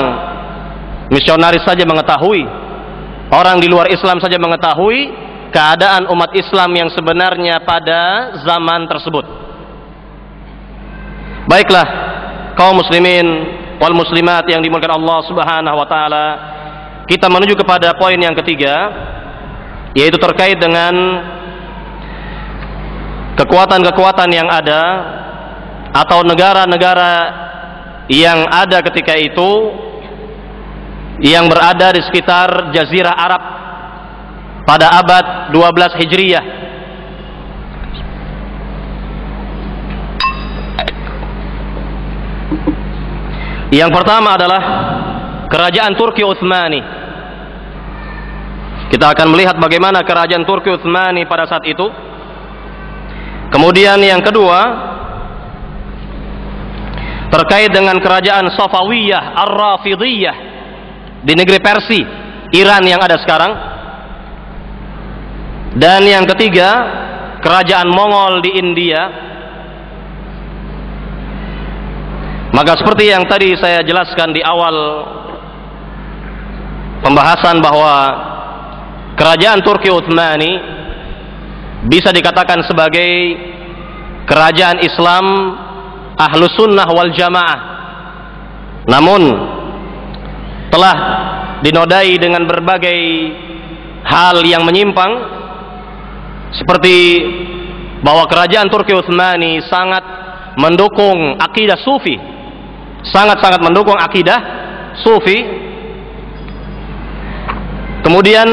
misionaris saja mengetahui, orang di luar Islam saja mengetahui keadaan umat Islam yang sebenarnya pada zaman tersebut. Baiklah, kaum muslimin wal muslimat yang dimuliakan Allah Subhanahu wa taala, kita menuju kepada poin yang ketiga, yaitu terkait dengan kekuatan-kekuatan yang ada atau negara-negara yang ada ketika itu, yang berada di sekitar Jazirah Arab pada abad 12 Hijriyah. Yang pertama adalah kerajaan Turki Utsmani. Kita akan melihat bagaimana kerajaan Turki Utsmani pada saat itu. Kemudian yang kedua terkait dengan kerajaan Safawiyah Ar-Rafidiyah di negeri Persia, Iran yang ada sekarang. Dan yang ketiga kerajaan Mongol di India. Maka seperti yang tadi saya jelaskan di awal pembahasan bahwa kerajaan Turki Utsmani bisa dikatakan sebagai kerajaan Islam Ahlus Sunnah wal Jamaah, namun telah dinodai dengan berbagai hal yang menyimpang, seperti bahwa kerajaan Turki Utsmani sangat mendukung akidah Sufi, sangat-sangat mendukung akidah Sufi. Kemudian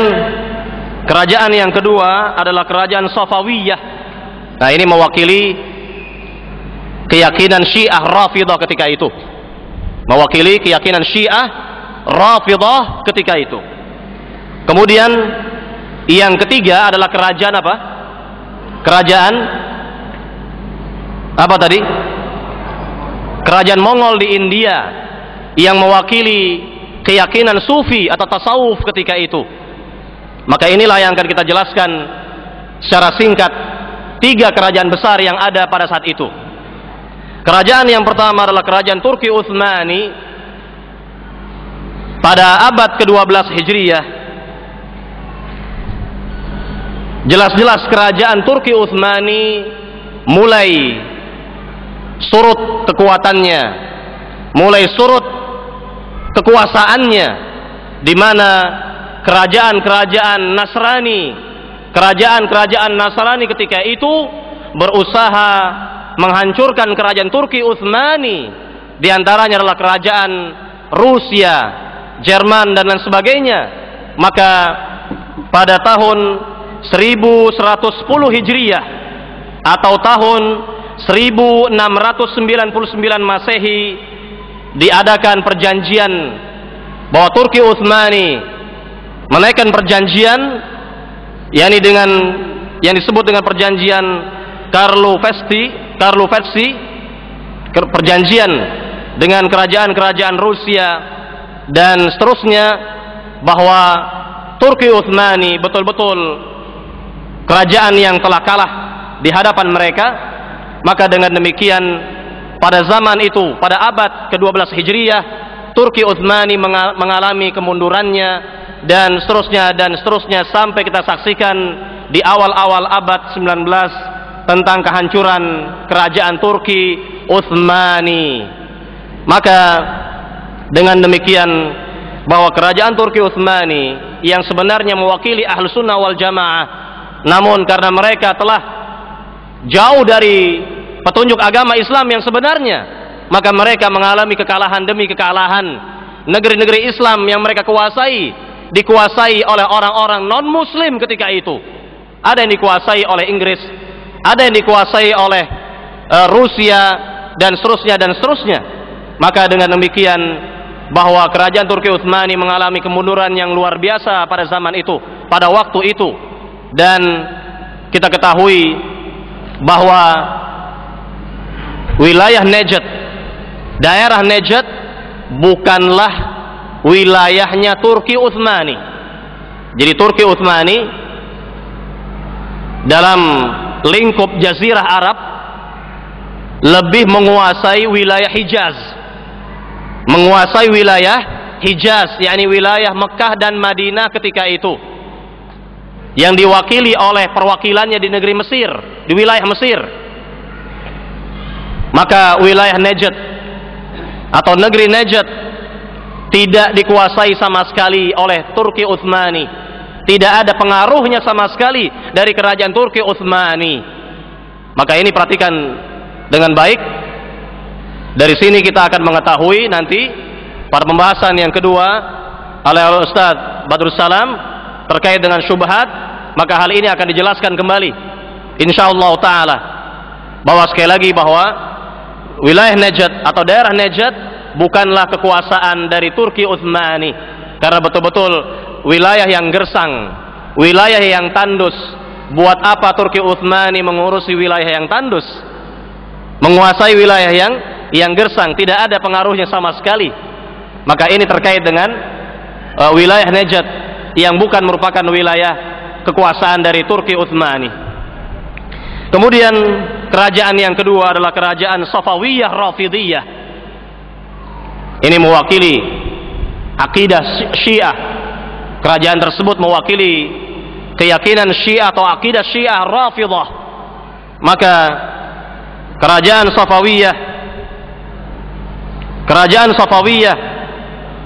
kerajaan yang kedua adalah kerajaan Safawiyah. Nah, ini mewakili keyakinan Syiah Rafidah ketika itu. Mewakili keyakinan Syiah Rafidah ketika itu. Kemudian yang ketiga adalah kerajaan apa? Kerajaan apa tadi? Kerajaan Mongol di India yang mewakili keyakinan Sufi atau tasawuf ketika itu. Maka inilah yang akan kita jelaskan secara singkat tiga kerajaan besar yang ada pada saat itu. Kerajaan yang pertama adalah kerajaan Turki Utsmani pada abad ke-12 Hijriyah. Jelas-jelas kerajaan Turki Utsmani mulai surut kekuatannya, mulai surut kekuasaannya, di mana kerajaan-kerajaan Nasrani ketika itu berusaha menghancurkan kerajaan Turki Utsmani. Di antaranya adalah kerajaan Rusia, Jerman dan lain sebagainya. Maka pada tahun 1110 Hijriyah atau tahun 1699 Masehi diadakan perjanjian bahwa Turki Utsmani menaikkan perjanjian, yakni dengan yang disebut dengan perjanjian Karlovetsky, perjanjian dengan kerajaan-kerajaan Rusia dan seterusnya, bahwa Turki Utsmani betul-betul kerajaan yang telah kalah di hadapan mereka. Maka dengan demikian pada zaman itu, pada abad ke-12 Hijriyah, Turki Utsmani mengalami kemundurannya dan seterusnya sampai kita saksikan di awal-awal abad 19 tentang kehancuran kerajaan Turki Utsmani. Maka dengan demikian bahwa kerajaan Turki Utsmani yang sebenarnya mewakili Ahlus Sunnah wal Jamaah, namun karena mereka telah jauh dari petunjuk agama Islam yang sebenarnya, maka mereka mengalami kekalahan demi kekalahan. Negeri-negeri Islam yang mereka dikuasai oleh orang-orang non-Muslim ketika itu. Ada yang dikuasai oleh Inggris, ada yang dikuasai oleh Rusia dan seterusnya. Maka dengan demikian bahwa kerajaan Turki Utsmani mengalami kemunduran yang luar biasa pada zaman itu, pada waktu itu. Dan kita ketahui bahwa wilayah Najd, daerah Najd bukanlah wilayahnya Turki Utsmani. Jadi Turki Utsmani dalam lingkup Jazirah Arab lebih menguasai wilayah Hijaz, yakni wilayah Mekah dan Madinah ketika itu, yang diwakili oleh perwakilannya di negeri Mesir, di wilayah Mesir. Maka wilayah Najd atau negeri Najd tidak dikuasai sama sekali oleh Turki Utsmani. Tidak ada pengaruhnya sama sekali dari kerajaan Turki Utsmani. Maka ini perhatikan dengan baik. Dari sini kita akan mengetahui nanti pada pembahasan yang kedua oleh Ustaz Badrus Salam terkait dengan syubhat, maka hal ini akan dijelaskan kembali insyaallah taala, bahwa sekali lagi bahwa wilayah Najd atau daerah Najd bukanlah kekuasaan dari Turki Utsmani, karena betul-betul wilayah yang gersang, wilayah yang tandus. Buat apa Turki Utsmani mengurusi wilayah yang tandus, menguasai wilayah yang gersang, tidak ada pengaruhnya sama sekali. Maka ini terkait dengan wilayah Najd yang bukan merupakan wilayah kekuasaan dari Turki Utsmani. Kemudian kerajaan yang kedua adalah kerajaan Safawiyah Rafidiyah. Ini mewakili akidah Syiah. Kerajaan tersebut mewakili keyakinan Syiah atau akidah Syiah Rafidah. Maka kerajaan Safawiyah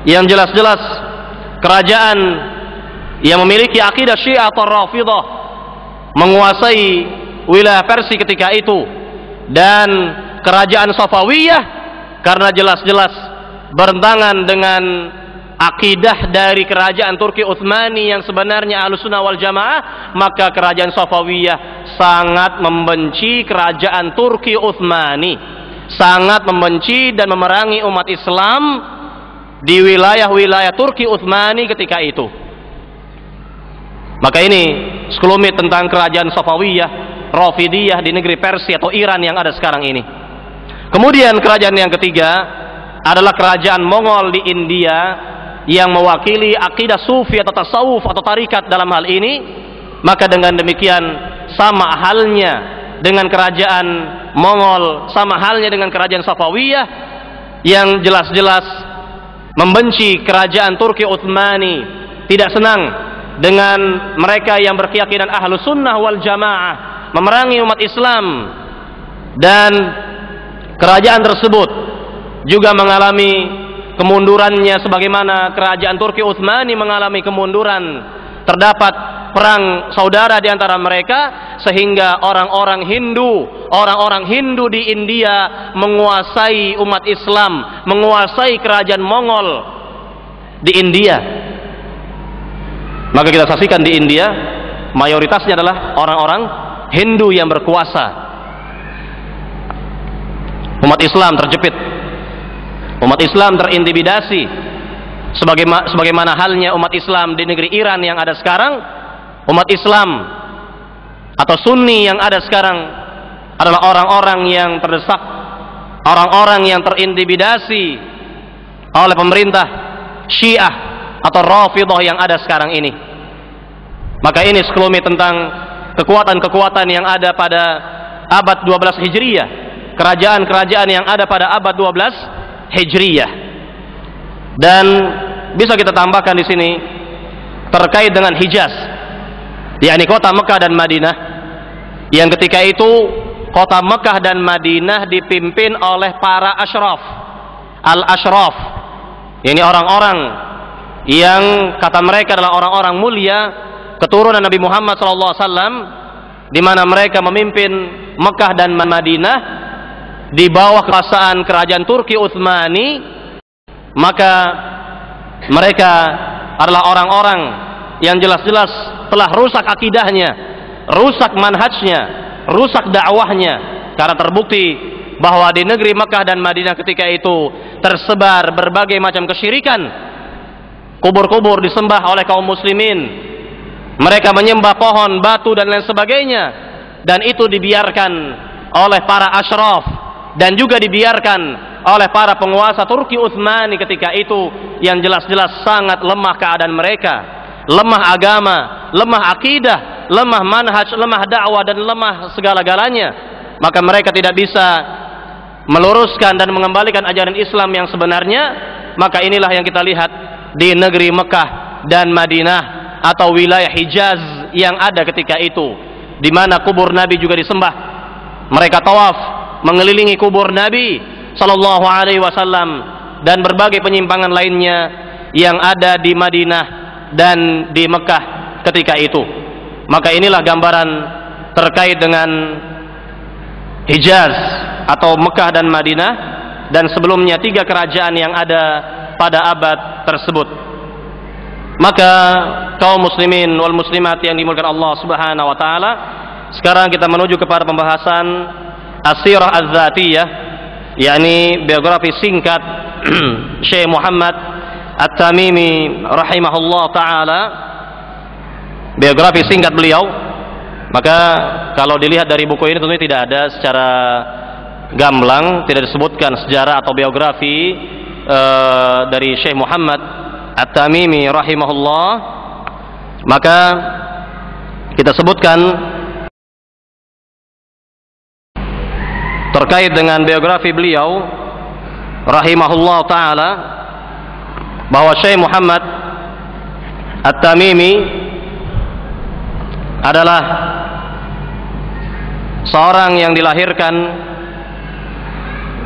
yang jelas-jelas kerajaan yang memiliki akidah Syiah atau Rafidah menguasai wilayah Persia ketika itu. Dan kerajaan Safawiyah karena jelas-jelas bertentangan dengan akidah dari kerajaan Turki Utsmani yang sebenarnya Ahlussunnah wal Jamaah, maka kerajaan Safawiyah sangat membenci kerajaan Turki Utsmani, sangat membenci dan memerangi umat Islam di wilayah-wilayah Turki Utsmani ketika itu. Maka ini sekelumit tentang kerajaan Safawiyah Rafidiyah di negeri Persia atau Iran yang ada sekarang ini. Kemudian kerajaan yang ketiga adalah kerajaan Mongol di India yang mewakili akidah sufi atau tasawuf atau tarikat dalam hal ini. Maka dengan demikian sama halnya dengan kerajaan Mongol, sama halnya dengan kerajaan Safawiyah yang jelas-jelas membenci kerajaan Turki Utsmani, tidak senang dengan mereka yang berkeyakinan Ahlussunnah wal Jamaah, memerangi umat Islam. Dan kerajaan tersebut juga mengalami kemundurannya sebagaimana kerajaan Turki Utsmani mengalami kemunduran. Terdapat perang saudara di antara mereka sehingga orang-orang Hindu di India menguasai umat Islam, menguasai kerajaan Mongol di India. Maka kita saksikan di India mayoritasnya adalah orang-orang Hindu yang berkuasa. Umat Islam terjepit, umat Islam terintimidasi, sebagaimana halnya umat Islam di negeri Iran yang ada sekarang. Umat Islam atau Sunni yang ada sekarang adalah orang-orang yang terdesak, orang-orang yang terintimidasi oleh pemerintah Syiah atau Rafidhah yang ada sekarang ini. Maka ini sekelumit tentang kekuatan-kekuatan yang ada pada abad 12 Hijriyah, kerajaan-kerajaan yang ada pada abad 12 Hijriyah. Dan bisa kita tambahkan di sini terkait dengan Hijaz, yakni kota Mekah dan Madinah, yang ketika itu kota Mekah dan Madinah dipimpin oleh para asyraf, al-asyraf, yakni orang-orang yang kata mereka adalah orang-orang mulia, keturunan Nabi Muhammad SAW, di mana mereka memimpin Mekah dan Madinah di bawah kekuasaan kerajaan Turki Utsmani. Maka mereka adalah orang-orang yang jelas-jelas telah rusak akidahnya, rusak manhajnya, rusak dakwahnya, karena terbukti bahwa di negeri Mekah dan Madinah ketika itu tersebar berbagai macam kesyirikan. Kubur-kubur disembah oleh kaum muslimin, mereka menyembah pohon, batu dan lain sebagainya, dan itu dibiarkan oleh para asyraf dan juga dibiarkan oleh para penguasa Turki Utsmani ketika itu, yang jelas-jelas sangat lemah keadaan mereka, lemah agama, lemah akidah, lemah manhaj, lemah dakwah, dan lemah segala-galanya. Maka mereka tidak bisa meluruskan dan mengembalikan ajaran Islam yang sebenarnya. Maka inilah yang kita lihat di negeri Mekah dan Madinah atau wilayah Hijaz yang ada ketika itu, di mana kubur Nabi juga disembah. Mereka tawaf mengelilingi kubur Nabi sallallahu alaihi wasallam dan berbagai penyimpangan lainnya yang ada di Madinah dan di Mekah ketika itu. Maka inilah gambaran terkait dengan Hijaz atau Mekah dan Madinah, dan sebelumnya 3 kerajaan yang ada pada abad tersebut. Maka kaum muslimin wal muslimat yang dimuliakan Allah Subhanahu wa taala, sekarang kita menuju kepada pembahasan as-sirah az-zatiyah, yakni biografi singkat Syekh Muhammad At-Tamimi rahimahullah taala, biografi singkat beliau. Maka kalau dilihat dari buku ini tentunya tidak ada secara gamblang, tidak disebutkan sejarah atau biografi dari Syekh Muhammad At-Tamimi rahimahullah. Maka kita sebutkan terkait dengan biografi beliau rahimahullah taala bahwa Syekh Muhammad At-Tamimi adalah seorang yang dilahirkan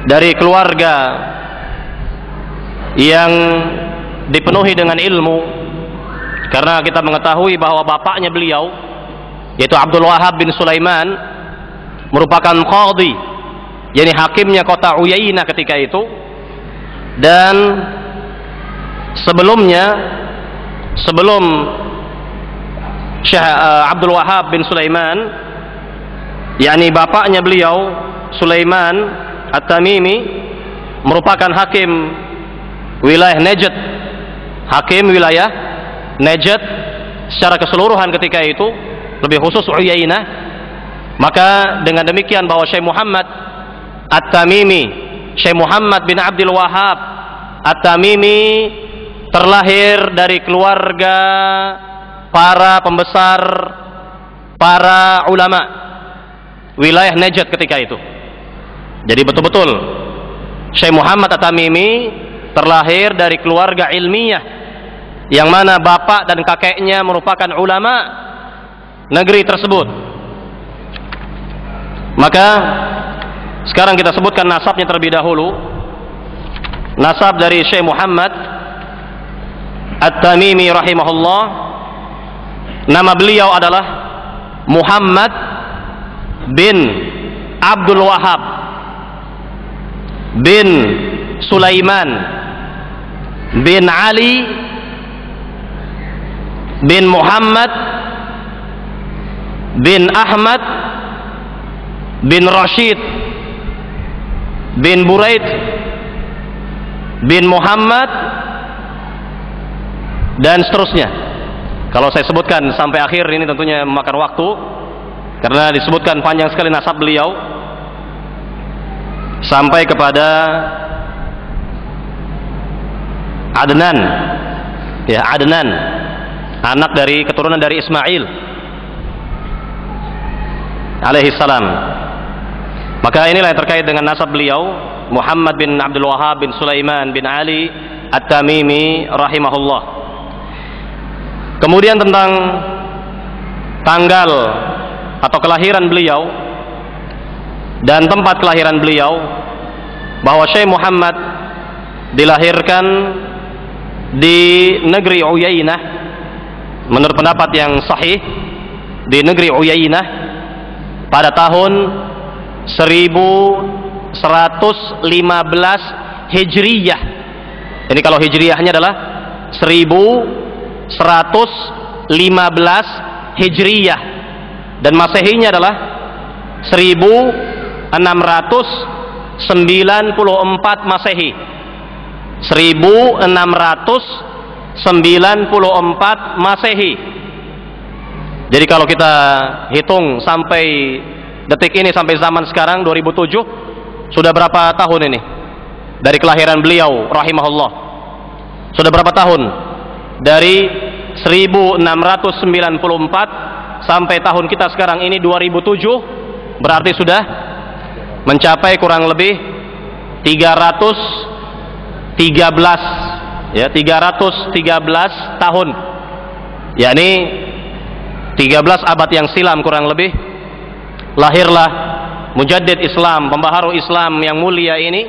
dari keluarga yang dipenuhi dengan ilmu, karena kita mengetahui bahwa bapaknya beliau yaitu Abdul Wahhab bin Sulaiman merupakan qadhi, yakni hakimnya kota Uyainah ketika itu. Dan sebelum Syekh Abdul Wahhab bin Sulaiman, yakni bapaknya beliau Sulaiman At-Tamimi merupakan hakim wilayah Najd, hakim wilayah Najd secara keseluruhan ketika itu, lebih khusus Uyainah. Maka dengan demikian bahwa Syekh Muhammad At-Tamimi, Syekh Muhammad bin Abdul Wahhab At-Tamimi terlahir dari keluarga para pembesar, para ulama wilayah Najd ketika itu. Jadi betul-betul Syekh Muhammad At-Tamimi terlahir dari keluarga ilmiah, yang mana bapak dan kakeknya merupakan ulama negeri tersebut. Maka sekarang kita sebutkan nasabnya terlebih dahulu. Nasab dari Syekh Muhammad At-Tamimi rahimahullah, nama beliau adalah Muhammad bin Abdul Wahhab bin Sulaiman bin Ali bin Muhammad bin Ahmad bin Rashid bin Buraid bin Muhammad dan seterusnya. Kalau saya sebutkan sampai akhir ini tentunya memakan waktu, karena disebutkan panjang sekali nasab beliau sampai kepada Adnan, ya, Adnan, anak dari keturunan dari Ismail alaihi salam. Maka inilah yang terkait dengan nasab beliau, Muhammad bin Abdul Wahhab bin Sulaiman bin Ali At-Tamimi rahimahullah. Kemudian tentang tanggal atau kelahiran beliau dan tempat kelahiran beliau, bahwa Syekh Muhammad dilahirkan di negeri Uyainah, menurut pendapat yang sahih di negeri Uyainah pada tahun 1115 Hijriyah. Ini kalau Hijriyahnya adalah 1115 Hijriyah, dan Masehinya adalah 1694 Masehi. 1694 Masehi. Jadi kalau kita hitung sampai detik ini, sampai zaman sekarang 2007, sudah berapa tahun ini dari kelahiran beliau rahimahullah? Sudah berapa tahun? Dari 1694 sampai tahun kita sekarang ini 2007, berarti sudah mencapai kurang lebih 313 tahun, yakni 13 abad yang silam kurang lebih, lahirlah mujaddid Islam, pembaharu Islam yang mulia ini,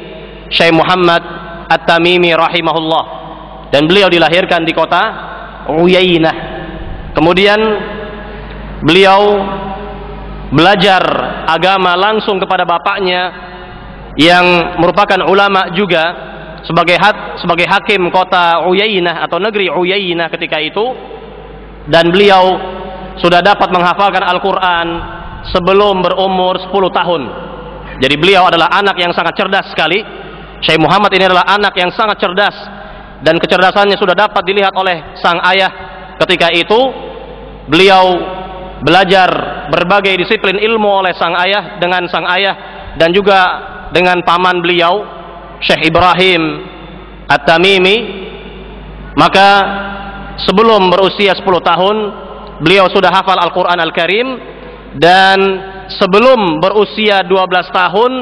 Syekh Muhammad At-Tamimi rahimahullah. Dan beliau dilahirkan di kota Uyainah. Kemudian beliau belajar agama langsung kepada bapaknya yang merupakan ulama juga, sebagai hakim kota Uyainah atau negeri Uyainah ketika itu. Dan beliau sudah dapat menghafalkan Al-Quran sebelum berumur 10 tahun. Jadi beliau adalah anak yang sangat cerdas sekali, Syekh Muhammad ini adalah anak yang sangat cerdas, dan kecerdasannya sudah dapat dilihat oleh sang ayah. Ketika itu beliau belajar berbagai disiplin ilmu oleh sang ayah, dengan sang ayah dan juga dengan paman beliau Syekh Ibrahim At-Tamimi. Maka sebelum berusia 10 tahun beliau sudah hafal Al-Quran Al-Karim, dan sebelum berusia 12 tahun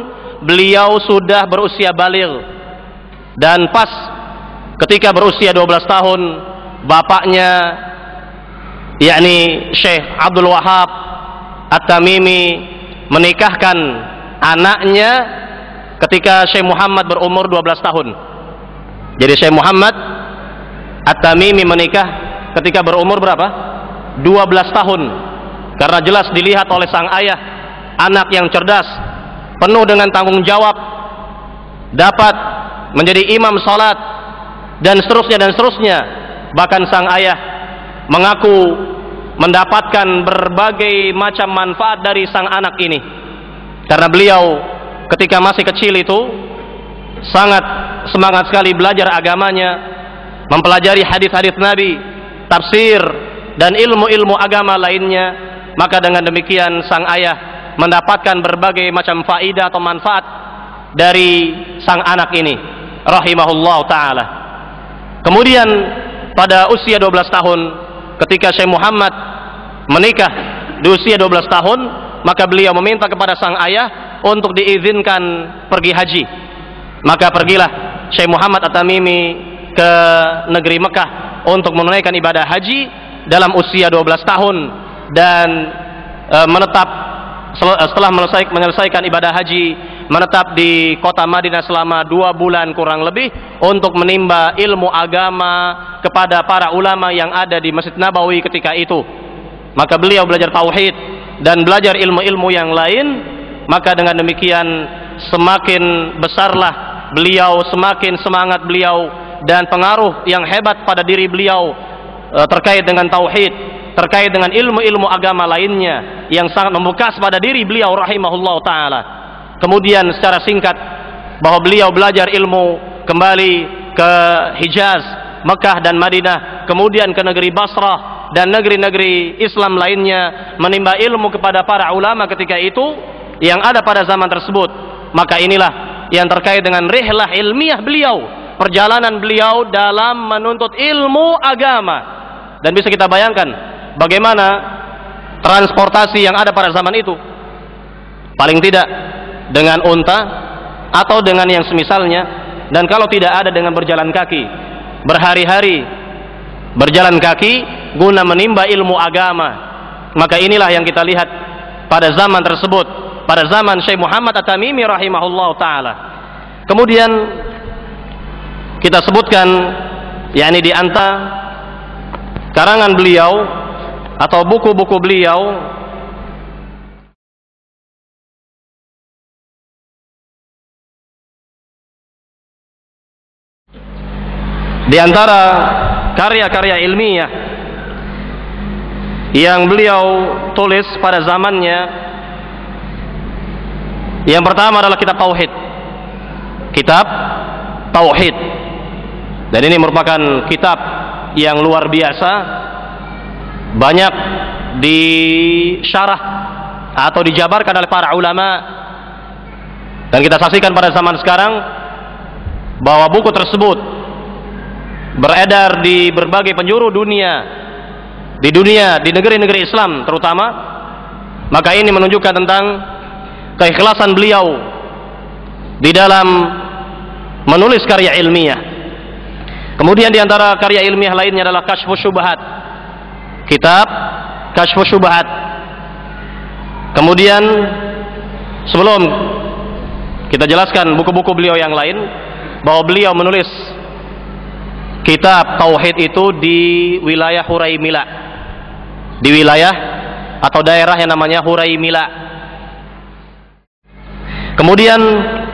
beliau sudah berusia baligh. Dan pas ketika berusia 12 tahun bapaknya, yakni Syekh Abdul Wahab At-Tamimi, menikahkan anaknya ketika Syekh Muhammad berumur 12 tahun. Jadi Syekh Muhammad At-Tamimi menikah ketika berumur berapa? 12 tahun. Karena jelas dilihat oleh sang ayah, anak yang cerdas, penuh dengan tanggung jawab, dapat menjadi imam salat, dan seterusnya. Bahkan sang ayah mengaku mendapatkan berbagai macam manfaat dari sang anak ini, karena beliau ketika masih kecil itu sangat semangat sekali belajar agamanya, mempelajari hadis-hadis Nabi, tafsir, dan ilmu-ilmu agama lainnya. Maka dengan demikian sang ayah mendapatkan berbagai macam faidah atau manfaat dari sang anak ini, rahimahullah ta'ala. Kemudian pada usia 12 tahun ketika Syekh Muhammad menikah di usia 12 tahun, maka beliau meminta kepada sang ayah untuk diizinkan pergi haji. Maka pergilah Syekh Muhammad At-Tamimi ke negeri Mekah untuk menunaikan ibadah haji dalam usia 12 tahun, dan menetap setelah menyelesaikan ibadah haji, menetap di kota Madinah selama 2 bulan kurang lebih untuk menimba ilmu agama kepada para ulama yang ada di Masjid Nabawi ketika itu. Maka beliau belajar tauhid dan belajar ilmu-ilmu yang lain. Maka dengan demikian semakin besarlah beliau, semakin semangat beliau, dan pengaruh yang hebat pada diri beliau terkait dengan tauhid, terkait dengan ilmu-ilmu agama lainnya yang sangat membekas pada diri beliau rahimahullah ta'ala. Kemudian secara singkat bahwa beliau belajar ilmu kembali ke Hijaz, Mekah dan Madinah, kemudian ke negeri Basrah dan negeri-negeri Islam lainnya, menimba ilmu kepada para ulama ketika itu yang ada pada zaman tersebut. Maka inilah yang terkait dengan rihlah ilmiah beliau, perjalanan beliau dalam menuntut ilmu agama. Dan bisa kita bayangkan bagaimana transportasi yang ada pada zaman itu, paling tidak dengan unta atau dengan yang semisalnya, dan kalau tidak ada dengan berjalan kaki, berhari-hari berjalan kaki guna menimba ilmu agama. Maka inilah yang kita lihat pada zaman tersebut, pada zaman Syekh Muhammad At-Tamimi rahimahullah ta'ala. Kemudian kita sebutkan, yakni di antara karangan beliau atau buku-buku beliau, di antara karya-karya ilmiah yang beliau tulis pada zamannya, yang pertama adalah kitab tauhid. Kitab tauhid, dan ini merupakan kitab yang luar biasa, banyak disyarah atau dijabarkan oleh para ulama, dan kita saksikan pada zaman sekarang bahwa buku tersebut beredar di berbagai penjuru dunia, di negeri-negeri Islam terutama. Maka ini menunjukkan tentang keikhlasan beliau di dalam menulis karya ilmiah. Kemudian di antara karya ilmiah lainnya adalah Kashfus Syubhat, kitab Kashfus Syubhat. Kemudian sebelum kita jelaskan buku-buku beliau yang lain, bahwa beliau menulis kitab tauhid itu di wilayah Huraymila, di wilayah atau daerah yang namanya Huraymila. Kemudian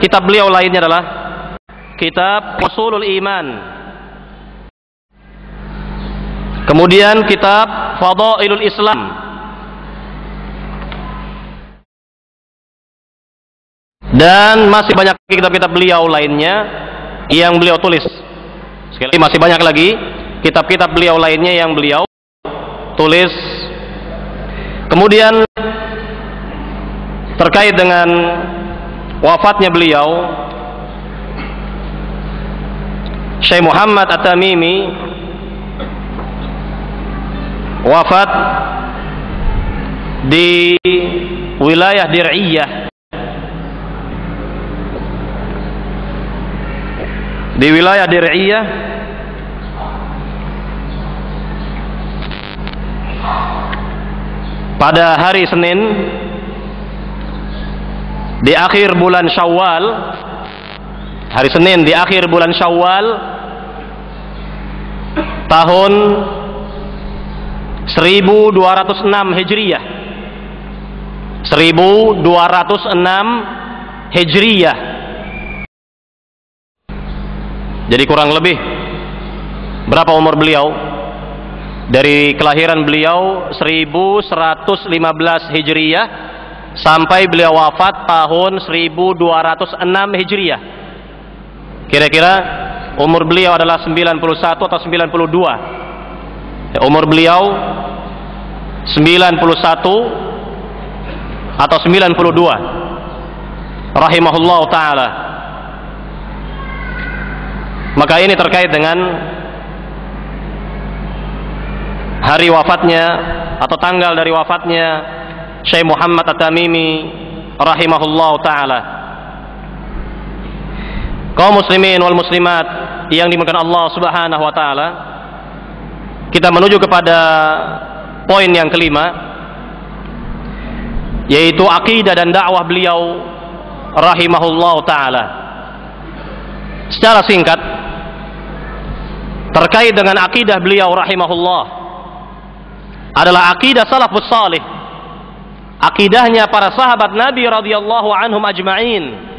kitab beliau lainnya adalah kitab Ushulul Iman. Kemudian kitab Fadailul Islam. Dan masih banyak kitab-kitab beliau lainnya yang beliau tulis. Sekali lagi, masih banyak lagi kitab-kitab beliau lainnya yang beliau tulis. Kemudian terkait dengan wafatnya beliau, Syekh Muhammad At-Tamimi wafat di wilayah Dir'iyah, di wilayah Dir'iyah pada hari Senin di akhir bulan Syawal. Hari Senin di akhir bulan Syawal tahun 1206 Hijriyah. 1206 Hijriyah. Jadi kurang lebih berapa umur beliau? Dari kelahiran beliau 1115 Hijriyah sampai beliau wafat tahun 1206 Hijriyah. Kira-kira umur beliau adalah 91 atau 92. Umur beliau 91 atau 92 rahimahullah ta'ala. Maka ini terkait dengan hari wafatnya atau tanggal dari wafatnya Syekh Muhammad At-Tamimi rahimahullah ta'ala. Kaum muslimin wal muslimat yang dimuliakan Allah subhanahu wa ta'ala, kita menuju kepada poin yang kelima, yaitu akidah dan dakwah beliau rahimahullah ta'ala. Secara singkat, terkait dengan akidah beliau rahimahullah adalah akidah salafus salih, akidahnya para sahabat Nabi radhiyallahu anhum ajma'in.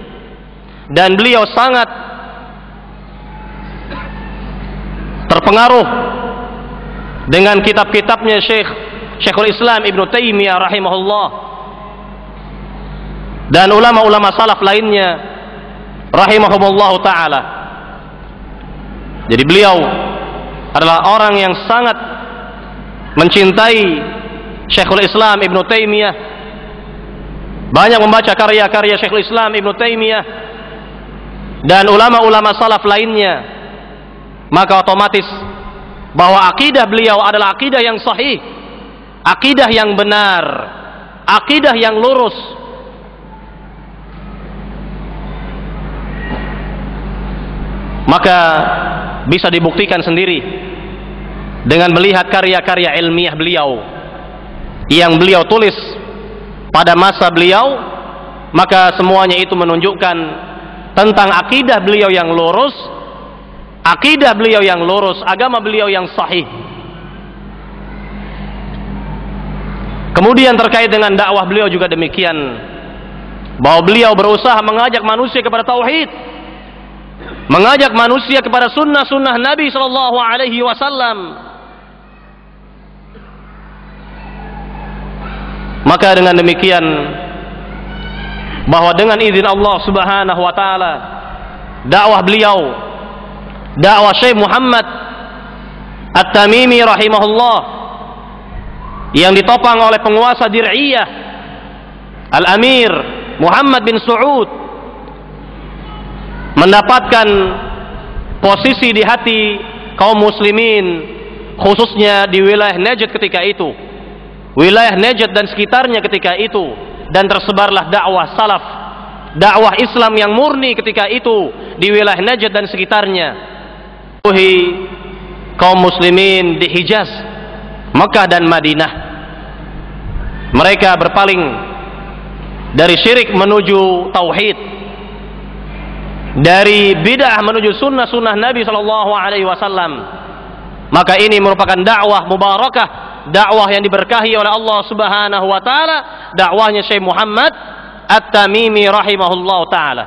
Dan beliau sangat terpengaruh dengan kitab-kitabnya Syekhul Islam Ibnu Taimiyah rahimahullah dan ulama-ulama salaf lainnya rahimahumullah ta'ala. Jadi beliau adalah orang yang sangat mencintai Syekhul Islam Ibnu Taimiyah, banyak membaca karya-karya Syekhul Islam Ibnu Taimiyah dan ulama-ulama salaf lainnya. Maka otomatis bahwa akidah beliau adalah akidah yang sahih, akidah yang benar, akidah yang lurus. Maka bisa dibuktikan sendiri dengan melihat karya-karya ilmiah beliau yang beliau tulis pada masa beliau. Maka semuanya itu menunjukkan tentang akidah beliau yang lurus, akidah beliau yang lurus, agama beliau yang sahih. Kemudian terkait dengan dakwah beliau juga demikian, bahwa beliau berusaha mengajak manusia kepada tauhid, mengajak manusia kepada sunnah-sunnah Nabi sallallahu alaihi wasallam. Maka dengan demikian, bahwa dengan izin Allah subhanahu wa ta'ala, dakwah beliau, dakwah Syekh Muhammad At-Tamimi rahimahullah, yang ditopang oleh penguasa Dir'iyah Al-Amir Muhammad bin Saud, mendapatkan posisi di hati kaum muslimin, khususnya di wilayah Najd ketika itu, wilayah Najd dan sekitarnya ketika itu. Dan tersebarlah dakwah salaf, dakwah Islam yang murni ketika itu di wilayah Najd dan sekitarnya. Kaum muslimin di Hijaz, Makkah dan Madinah, mereka berpaling dari syirik menuju tauhid, dari bid'ah menuju sunnah-sunnah Nabi sallallahu alaihi wasallam. Maka ini merupakan dakwah mubarakah, dakwah yang diberkahi oleh Allah subhanahu wa ta'ala, dakwahnya Syekh Muhammad At-Tamimi rahimahullah ta'ala.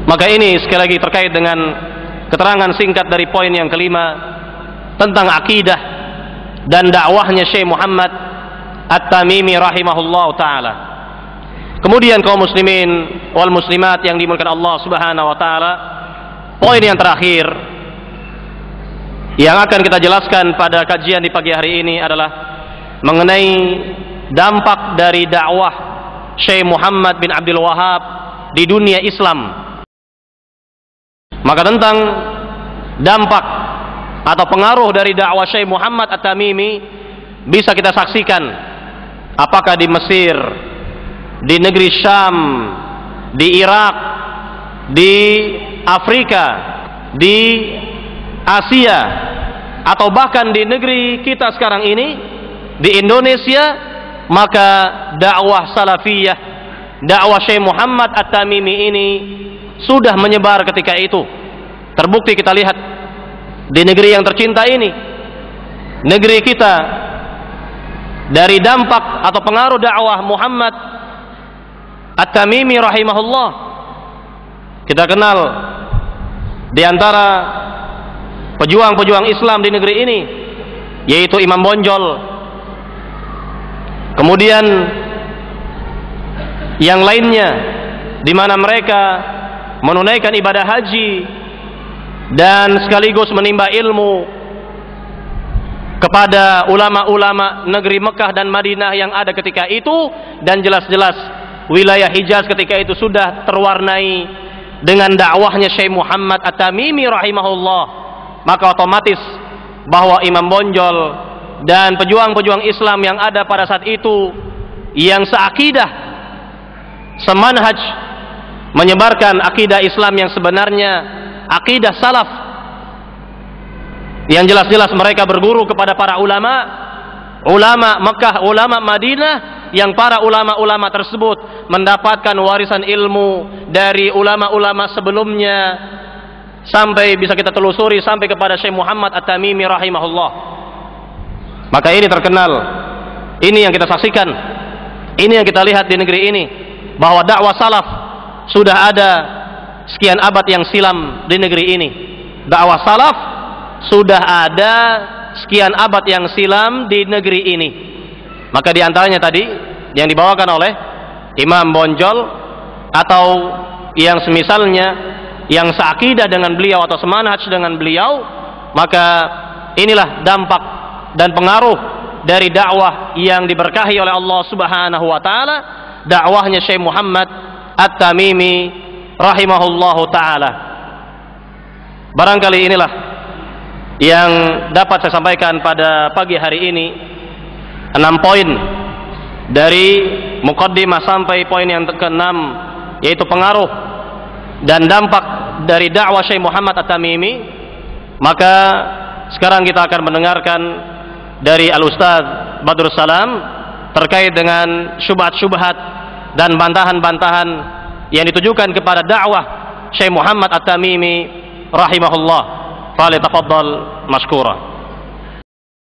Maka ini sekali lagi terkait dengan keterangan singkat dari poin yang kelima tentang akidah dan dakwahnya Syekh Muhammad At-Tamimi rahimahullahu taala. Kemudian kaum muslimin wal muslimat yang dimuliakan Allah Subhanahu wa taala, poin yang terakhir yang akan kita jelaskan pada kajian di pagi hari ini adalah mengenai dampak dari dakwah Syekh Muhammad bin Abdul Wahhab di dunia Islam. Maka tentang dampak atau pengaruh dari dakwah Syekh Muhammad At-Tamimi bisa kita saksikan apakah di Mesir, di negeri Syam, di Irak, di Afrika, di Asia, atau bahkan di negeri kita sekarang ini, di Indonesia, maka dakwah salafiyah, dakwah Syekh Muhammad At-Tamimi ini sudah menyebar ketika itu. Terbukti kita lihat di negeri yang tercinta ini, negeri kita, dari dampak atau pengaruh dakwah Muhammad At-Tamimi rahimahullah. Kita kenal di antara pejuang-pejuang Islam di negeri ini yaitu Imam Bonjol. Kemudian yang lainnya di mana mereka menunaikan ibadah haji dan sekaligus menimba ilmu kepada ulama-ulama negeri Mekah dan Madinah yang ada ketika itu, dan jelas-jelas wilayah Hijaz ketika itu sudah terwarnai dengan dakwahnya Syekh Muhammad At-Tamimi rahimahullah. Maka otomatis bahwa Imam Bonjol dan pejuang-pejuang Islam yang ada pada saat itu yang seakidah, semanhaj, menyebarkan akidah Islam yang sebenarnya akidah salaf, yang jelas-jelas mereka berguru kepada para ulama Mekah, ulama Madinah, yang para ulama-ulama tersebut mendapatkan warisan ilmu dari ulama-ulama sebelumnya sampai bisa kita telusuri sampai kepada Syekh Muhammad At-Tamimi rahimahullah. Maka ini terkenal, ini yang kita saksikan, ini yang kita lihat di negeri ini, bahwa dakwah salaf sudah ada sekian abad yang silam di negeri ini. Dakwah salaf sudah ada sekian abad yang silam di negeri ini. Maka diantaranya tadi yang dibawakan oleh Imam Bonjol atau yang semisalnya, yang seakidah dengan beliau atau semanhaj dengan beliau, maka inilah dampak dan pengaruh dari dakwah yang diberkahi oleh Allah Subhanahu wa taala, dakwahnya Syekh Muhammad At-Tamimi rahimahullahu taala. Barangkali inilah yang dapat saya sampaikan pada pagi hari ini, 6 poin dari muqaddimah sampai poin yang ke-6, yaitu pengaruh dan dampak dari dakwah Syekh Muhammad At-Tamimi. Maka sekarang kita akan mendengarkan dari Al-Ustaz Badrus Salam terkait dengan syubhat-syubhat dan bantahan-bantahan yang ditujukan kepada dakwah Syekh Muhammad At-Tamimi rahimahullah. Falyatafaddal mashkura.